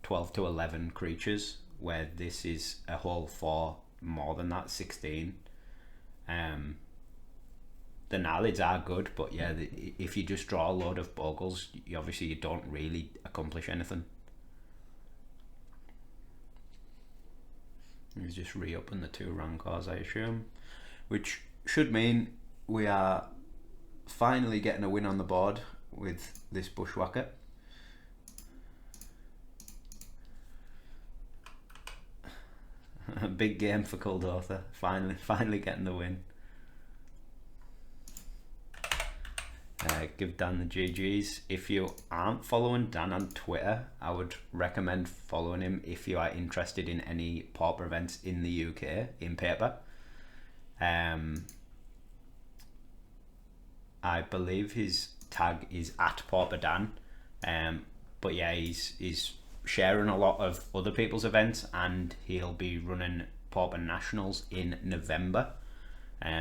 to 11 creatures, where this is a whole 4 more than that, 16. The Gnarlids are good, but yeah, if you just draw a load of Bogles, obviously you don't really accomplish anything. He's just re-upping the 2 Rancors, I assume, which should mean we are finally getting a win on the board with this Bushwhacker. A big game for Kuldotha, finally getting the win. Give Dan the GGs. If you aren't following Dan on Twitter, I would recommend following him if you are interested in any Pauper events in the UK in paper. I believe his tag is @PauperDan, but yeah, he's sharing a lot of other people's events, and he'll be running Pauper Nationals in November,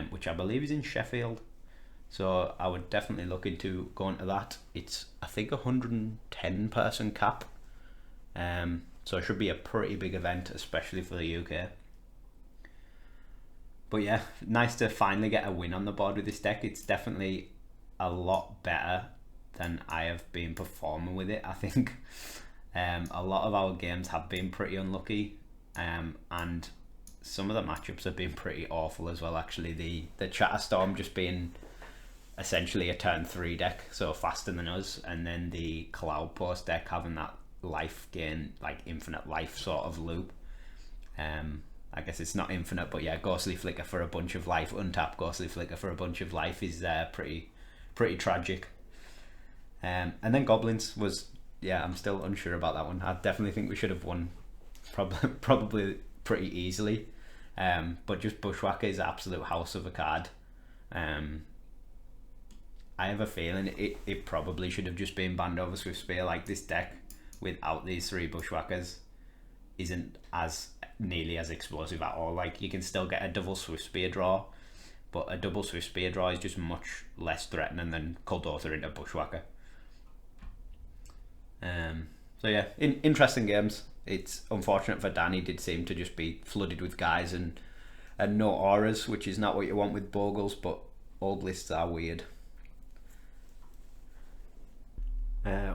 which I believe is in Sheffield. So I would definitely look into going to that. It's, I think, 110 person cap, so it should be a pretty big event, especially for the UK. But yeah, nice to finally get a win on the board with this deck. It's definitely a lot better than I have been performing with it. I think a lot of our games have been pretty unlucky, and some of the matchups have been pretty awful as well, actually. The Chatterstorm just being essentially a turn 3 deck, so faster than us, and then the Cloud Post deck having that life gain, like infinite life sort of loop. I guess it's not infinite, but yeah, Ghostly Flicker for a bunch of life, untap Ghostly Flicker for a bunch of life is pretty tragic. And then Goblins was, yeah, I'm still unsure about that one. I definitely think we should have won probably pretty easily, but just Bushwhacker is an absolute house of a card. I have a feeling it probably should have just been banned over Swift Spear. Like, this deck without these 3 Bushwhackers isn't as nearly as explosive at all. Like, you can still get a double Swift Spear draw, but a double Swift Spear draw is just much less threatening than Kuldotha into Bushwhacker. So yeah, interesting games. It's unfortunate for Dan, he did seem to just be flooded with guys and no auras, which is not what you want with Bogles, but old lists are weird.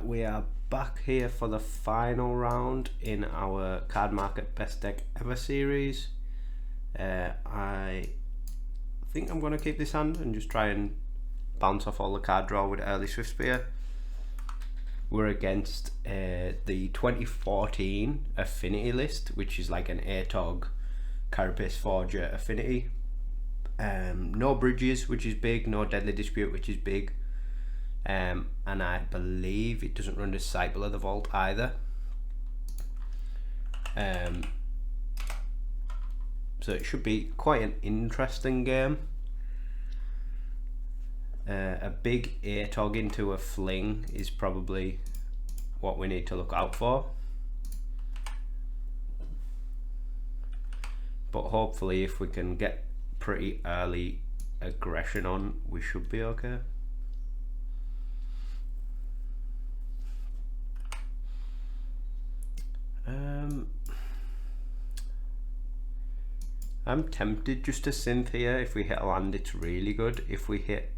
We are back here for the final round in our Cardmarket Best Deck Ever series. I think I'm going to keep this hand and just try and bounce off all the card draw with early Swift Spear. We're against the 2014 Affinity list, which is like an ATOG Carapace Forger Affinity. No Bridges, which is big, no Deadly Dispute, which is big. And I believe it doesn't run Disciple of the Vault either. So it should be quite an interesting game. A big ATOG into a Fling is probably what we need to look out for. But hopefully if we can get pretty early aggression on, we should be okay. I'm tempted just to synth here. If we hit a land, it's really good. If we hit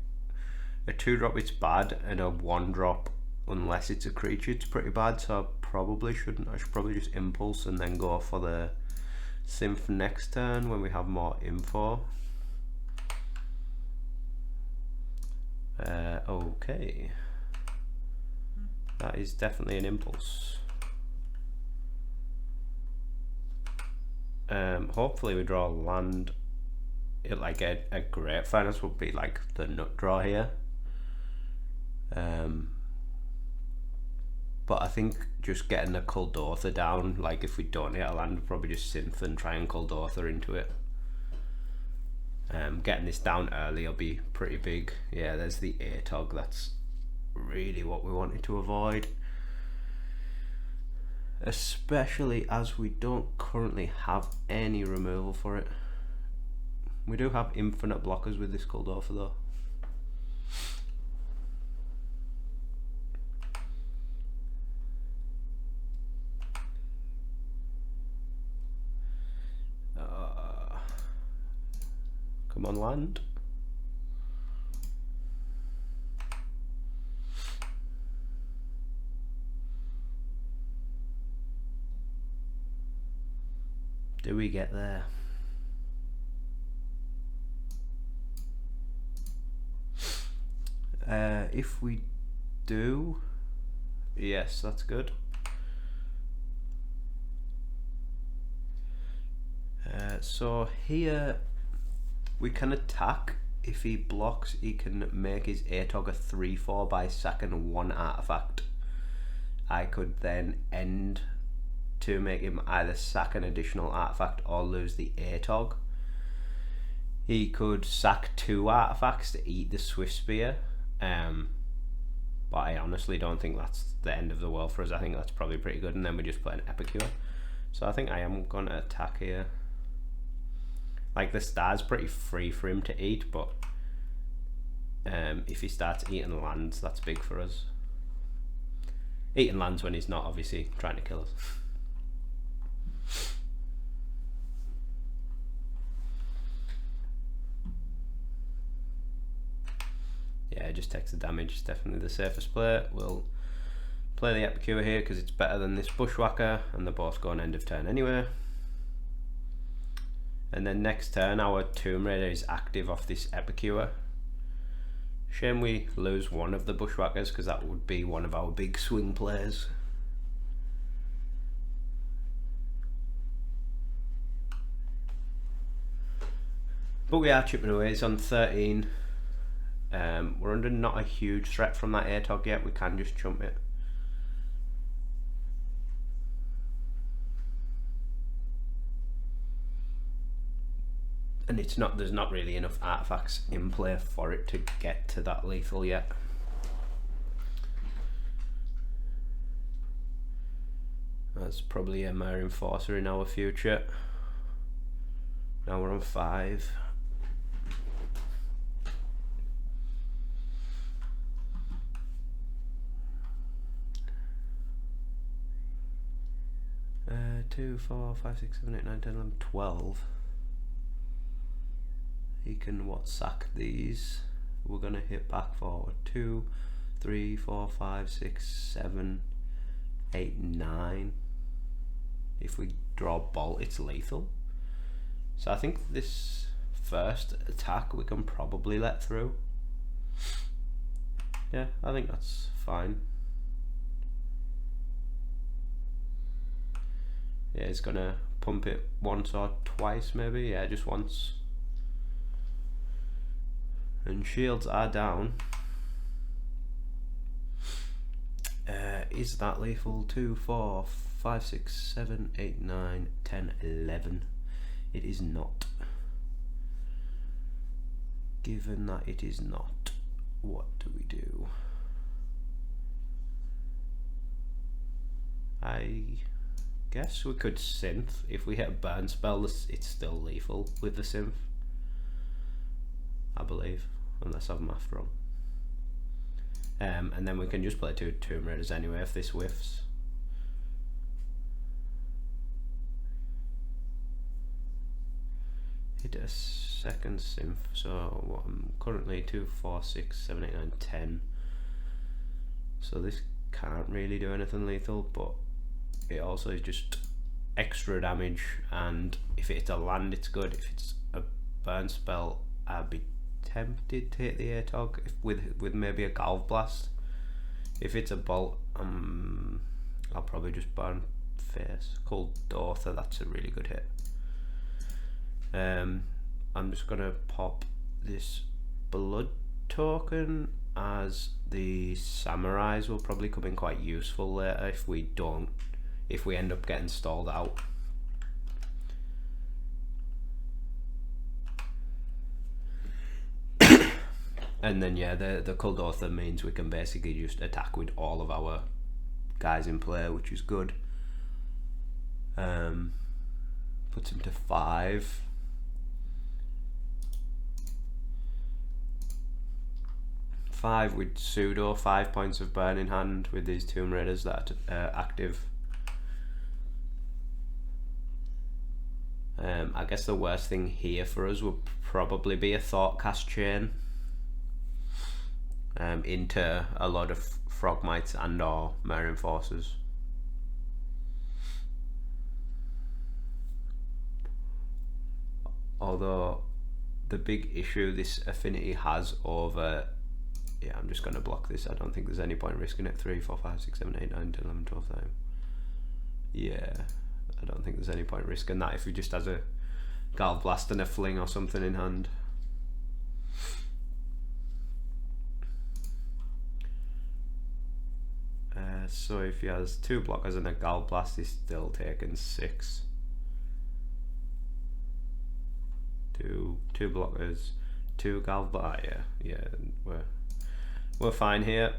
a 2-drop, it's bad, and a 1-drop, unless it's a creature, it's pretty bad. So I probably shouldn't. I should probably just impulse and then go for the synth next turn when we have more info. Okay, that is definitely an impulse. Hopefully we draw a land. Like a great finance would be like the nut draw here. But I think just getting the Kuldotha down, like if we don't hit a land, we'll probably just synth and try and Kuldotha into it. Getting this down early will be pretty big. Yeah, there's the ATOG. That's really what we wanted to avoid, especially as we don't currently have any removal for it. We do have infinite blockers with this Kuldotha though. Come on, land. Do we get there? If we do, yes, that's good. So here we can attack. If he blocks, he can make his ATOG a 3/4 by sacking 1 artifact. I could then end to make him either sack an additional artifact or lose the ATOG. He could sack 2 artifacts to eat the Swift Spear, but I honestly don't think that's the end of the world for us. I think that's probably pretty good, and then we just play an Epicure. So I think I am going to attack here. Like, the star's pretty free for him to eat, but if he starts eating lands, that's big for us. Eating lands when he's not obviously trying to kill us. Yeah, it just takes the damage. It's definitely the safest play. We'll play the Epicure here because it's better than this Bushwhacker, and they're both going end of turn anyway. And then next turn our Tomb Raider is active off this Epicure. Shame we lose one of the Bushwhackers because that would be one of our big swing plays. But we are chipping away. It's on 13. We're under not a huge threat from that ATOG yet. We can just jump it. And it's not, there's not really enough artifacts in play for it to get to that lethal yet. That's probably a Mare Enforcer in our future. Now we're on 5. Two, 4, 5, 6, 7, 8, 9, 10, 11, 12. He can sack these. We're gonna hit back for 2, 3, 4, 5, 6, 7, 8, 9. If we draw Bolt, it's lethal. So I think this first attack we can probably let through. Yeah, I think that's fine. Yeah, he's gonna pump it once or twice maybe. Yeah, just once. And shields are down. Is that lethal? 2, 4, 5, 6, 7, 8, 9, 10, 11. It is not. Given that it is not, what do we do? I guess we could synth. If we hit a burn spell, it's still lethal with the synth, I believe, unless I've mathed wrong. And then we can just play 2 Tomb Raiders anyway if this whiffs. Hit a second synth, so I'm currently 2, 4, 6, 7, 8, 9, 10. So this can't really do anything lethal, but it also is just extra damage, and if it's a land it's good. If it's a burn spell, I'd be tempted to hit the ATOG with maybe a Galv Blast. If it's a bolt, I'll probably just burn face. Kuldotha, that's a really good hit. I'm just gonna pop this blood token, as the samurais will probably come in quite useful later if we end up getting stalled out. And then yeah, the Kuldotha means we can basically just attack with all of our guys in play, which is good. Puts him to 5. With pseudo 5 points of burn in hand with these Tomb Raiders that are active. I guess the worst thing here for us would probably be a Thoughtcast Chain into a lot of Frogmites and or Mare Enforcers. Although the big issue this Affinity has over Yeah, I'm just going to block this. I don't think there's any point risking it. 3, 4, 5, 6, 7, 8, 9, 10, 11, 12, 13. Yeah, I don't think there's any point risking that if he just has a Gal Blast and a Fling or something in hand. So if he has 2 blockers and a Gal Blast, he's still taking 6. 2 blockers, 2 Gal Blast. Yeah, we're fine here.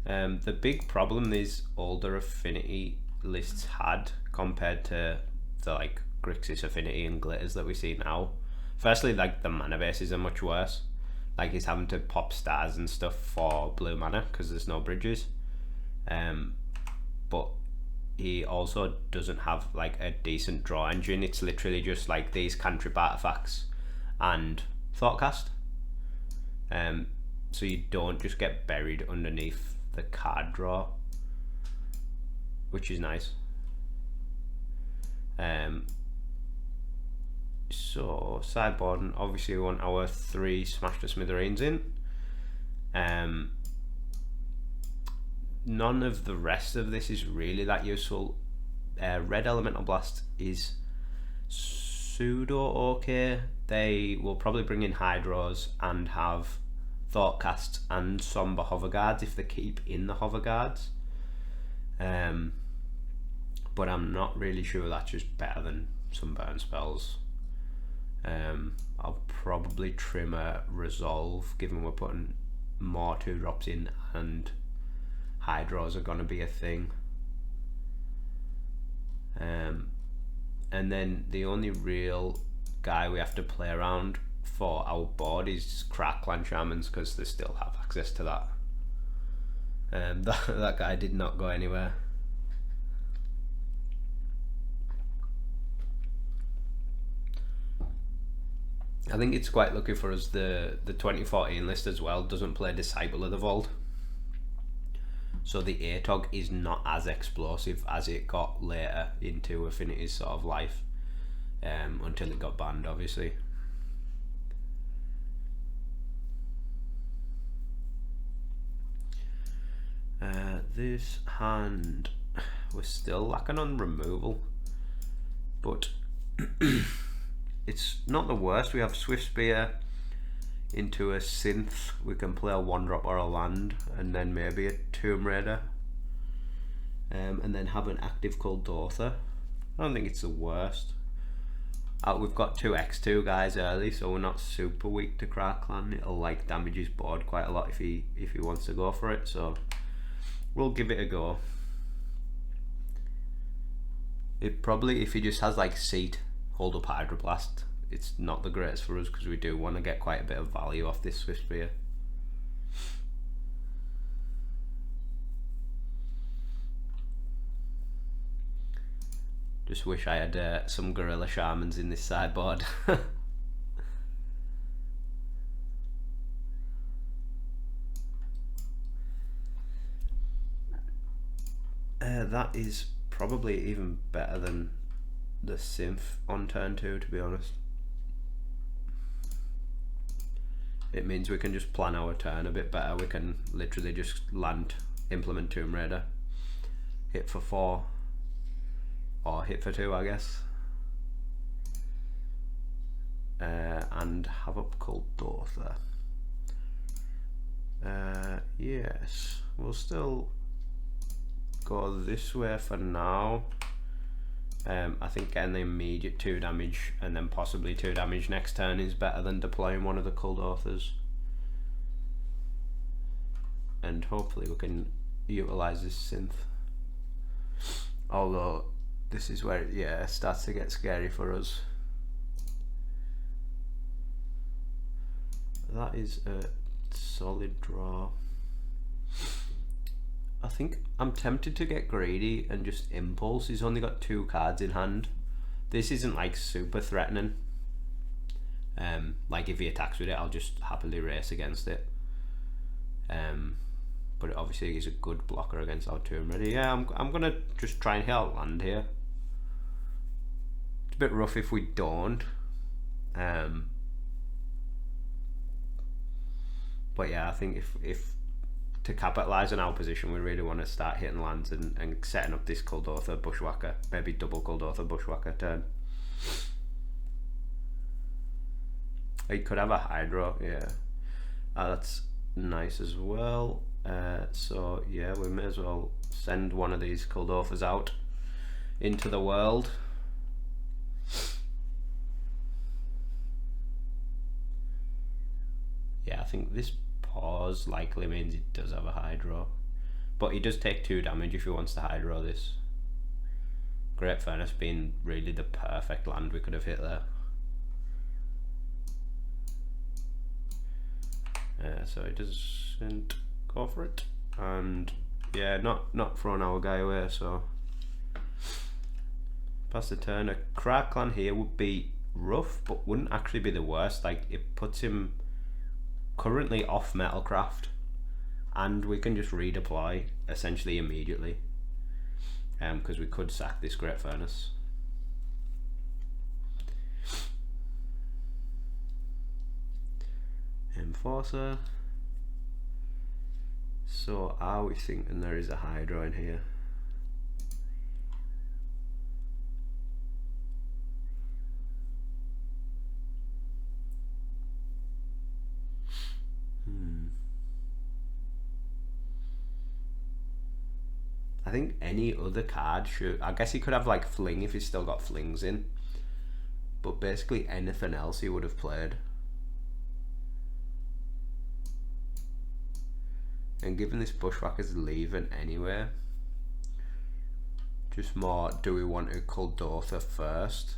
The big problem these older Affinity lists had compared to the like Grixis Affinity and Glitters that we see now. Firstly, like the mana bases are much worse. Like he's having to pop stars and stuff for blue mana because there's no bridges. But he also doesn't have like a decent draw engine. It's literally just like these cantrip artifacts and Thoughtcast. So you don't just get buried underneath the card draw, which is nice. So sideboard, obviously we want our 3 Smash to Smithereens in. None of the rest of this is really that useful. Red Elemental Blast is pseudo okay. They will probably bring in Hydros and have Thoughtcasts and Somber Hover Guards if they keep in the Hover Guards. But I'm not really sure that's just better than some burn spells. I'll probably trim a Resolve given we're putting more 2-drops in and Hydros are going to be a thing. And then the only real guy we have to play around for our board is Crackland Shamans because they still have access to that. That guy did not go anywhere. I think it's quite lucky for us the 2014 list as well doesn't play Disciple of the Vault. So the ATOG is not as explosive as it got later into Affinity's sort of life, until it got banned obviously. This hand, we're still lacking on removal, but it's not the worst. We have Swift Spear into a synth. We can play a 1-drop or a land, and then maybe a Tomb Raider, and then have an active Kuldotha. I don't think it's the worst. We've got 2 X2 guys early, so we're not super weak to Crackland. It'll like damage his board quite a lot if he wants to go for it. So we'll give it a go. It probably, if he just has like Seat, hold up Hydroblast, it's not the greatest for us because we do want to get quite a bit of value off this Swift Spear. Just wish I had some Gorilla Shamans in this sideboard. That is probably even better than the synth on turn 2, to be honest. It means we can just plan our turn a bit better. We can literally just land, implement Tomb Raider, hit for 4, or hit for 2 I guess, and have up Kuldotha. Yes, we'll still go this way for now. I think getting the immediate 2 damage and then possibly 2 damage next turn is better than deploying one of the Kuldothas. And hopefully we can utilise this synth. Although this is where it starts to get scary for us. That is a solid draw. I think I'm tempted to get greedy and just Impulse. He's only got 2 cards in hand. This isn't like super threatening. Like if he attacks with it, I'll just happily race against it. But it obviously is a good blocker against our Tomb Raider. Yeah, I'm gonna just try and hit our land here. It's a bit rough if we don't. But yeah, I think if to capitalise on our position, we really want to start hitting lands and setting up this Kuldotha Bushwhacker, maybe double Kuldotha Bushwhacker turn. He could have a Hydro, yeah. That's nice as well. So yeah, we may as well send one of these Kuldothas out into the world. Yeah, I think this pause likely means it does have a Hydro, but he does take 2 damage if he wants to Hydro this. Great Furnace being really the perfect land we could have hit there. So he doesn't go for it, and yeah, not throwing our guy away. So pass the turn. A Crackland here would be rough, but wouldn't actually be the worst. Like, it puts him currently off Metalcraft, and we can just redeploy essentially immediately, because we could sack this Great Furnace. Enforcer. So are we thinking there is a Hydro in here? I think any other card should. I guess he could have like Fling if he's still got Flings in, but basically anything else he would have played. And given this Bushwhacker's leaving anyway, just more, do we want to Kuldotha first?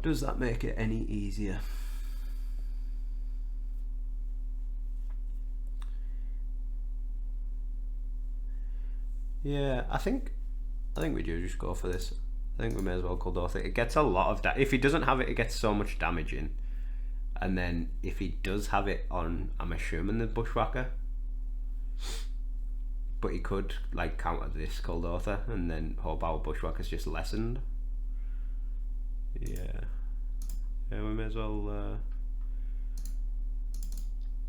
Does that make it any easier? Yeah, I think we do just go for this. I think we may as well Kuldotha. It gets a lot of if he doesn't have it, it gets so much damage in. And then if he does have it on, I'm assuming the Bushwhacker, but he could like counter this Kuldotha and then hope our Bushwhacker's just lessened. Yeah, we may as well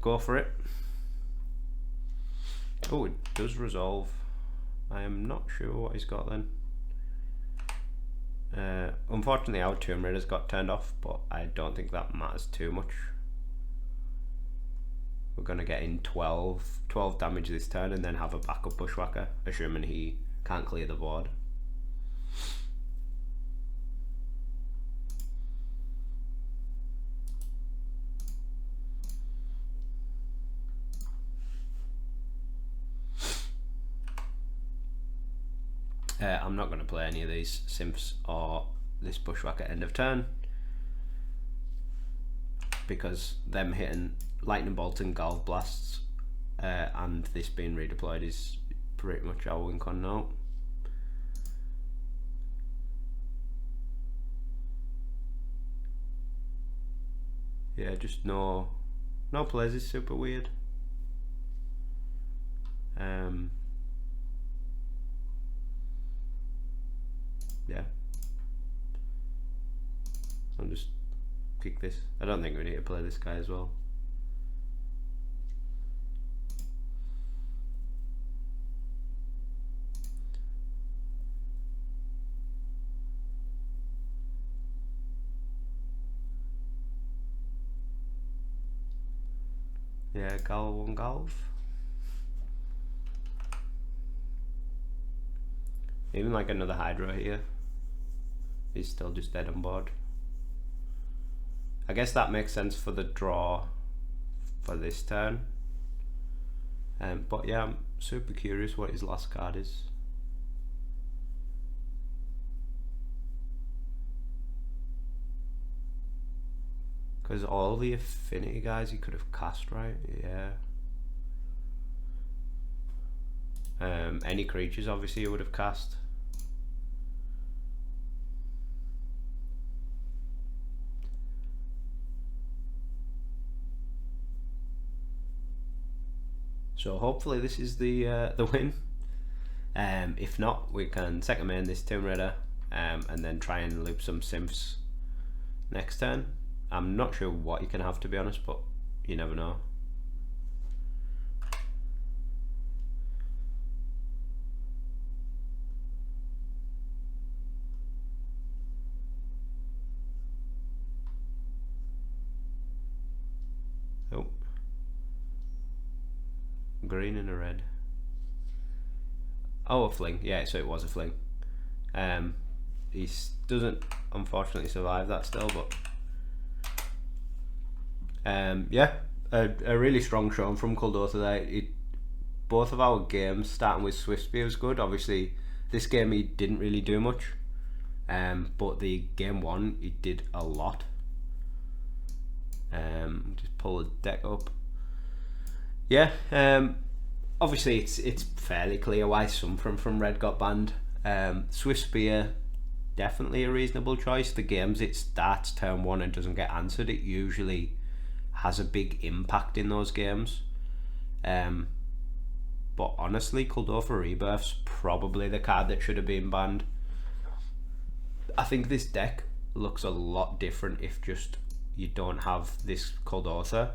go for it. Oh, it does resolve. I am not sure what he's got then. Unfortunately our Tomb Raiders got turned off, but I don't think that matters too much. We're going to get in 12 damage this turn and then have a backup Bushwhacker, assuming he can't clear the board. I'm not going to play any of these Simps or this Bushwhacker end of turn, because them hitting Lightning Bolt and Galv Blasts and this being redeployed is pretty much our win con now. Yeah, just no plays is super weird. Yeah, I'll just kick this. I don't think we need to play this guy as well. Yeah, Galv on Galv. Even like another Hydro here, he's still just dead on board. I guess that makes sense for the draw for this turn. But yeah, I'm super curious what his last card is. Because all the Affinity guys he could have cast, right? Yeah. Any creatures obviously he would have cast. So hopefully this is the win. If not, we can second main this Tomb Raider and then try and loop some Simps next turn. I'm not sure what you can have, to be honest, but you never know. Oh, green and a red. Oh, a fling. Yeah, so it was a fling. He doesn't unfortunately survive that still, but yeah, a really strong showing from Kuldotha there. Both of our games, starting with Swiftspear, was good. Obviously, this game he didn't really do much, but the game one he did a lot. Just pull the deck up. Yeah, obviously it's fairly clear why something from Red got banned. Swiftspear, definitely a reasonable choice. The games it starts turn one and doesn't get answered, it usually has a big impact in those games. But honestly, Kuldotha Rebirth's probably the card that should have been banned. I think this deck looks a lot different if just you don't have this Kuldotha.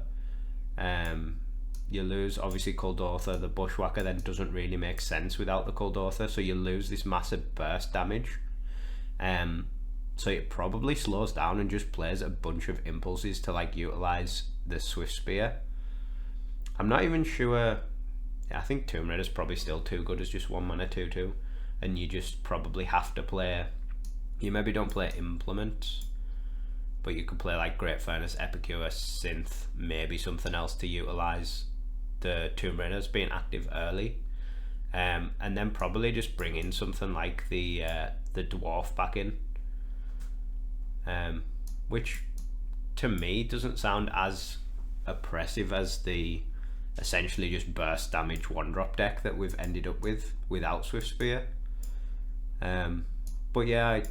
You lose obviously Kuldotha, the Bushwhacker then doesn't really make sense without the Kuldotha, so you lose this massive burst damage. So it probably slows down and just plays a bunch of impulses to like utilize the Swiftspear. I'm not even sure. I think Tomb Raider's probably still too good as just 1 mana 2/2, and you just probably have to play. You maybe don't play Implement, but you could play like Great Furnace, Epicure, Synth, maybe something else to utilize the Tomb Raiders being active early, and then probably just bring in something like the Dwarf back in, which to me doesn't sound as oppressive as the essentially just burst damage 1-drop deck that we've ended up with without Swiftspear. But yeah,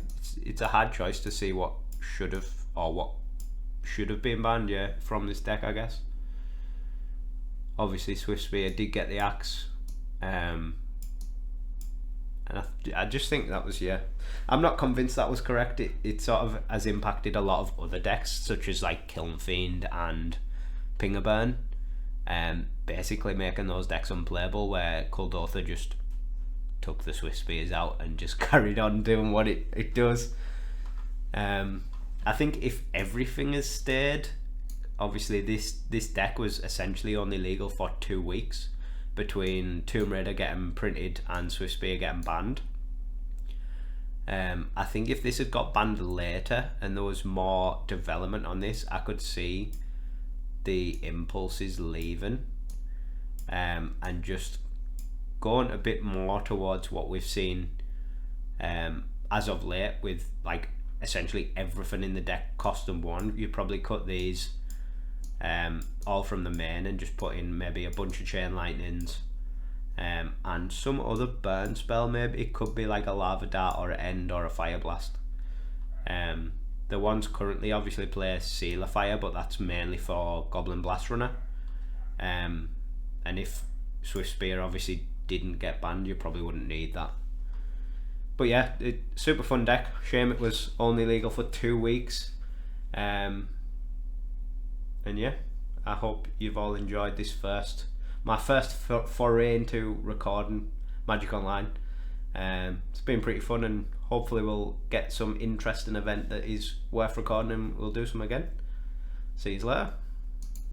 it's a hard choice to see what should have been banned, yeah, from this deck, I guess. Obviously Swiftspear did get the axe, and I just think that was, yeah, I'm not convinced that was correct. It sort of has impacted a lot of other decks such as like Kiln Fiend and Pingerburn, basically making those decks unplayable, where Kuldotha just took the Swiftspears out and just carried on doing what it does. I think if everything has stayed, obviously this deck was essentially only legal for 2 weeks between Tomb Raider getting printed and Swiftspear getting banned. I think if this had got banned later and there was more development on this, I could see the impulses leaving, and just going a bit more towards what we've seen as of late, with like essentially everything in the deck cost them 1. You probably cut these all from the main and just put in maybe a bunch of Chain Lightnings, and some other burn spell. Maybe it could be like a Lava Dart or an End or a Fire Blast. The ones currently obviously play Seal of Fire, but that's mainly for Goblin Blast Runner. And if Swiftspear obviously didn't get banned, you probably wouldn't need that. But yeah, super fun deck. Shame it was only legal for 2 weeks. And yeah, I hope you've all enjoyed this my first foray into recording Magic Online. It's been pretty fun, and hopefully we'll get some interesting event that is worth recording and we'll do some again. See you later.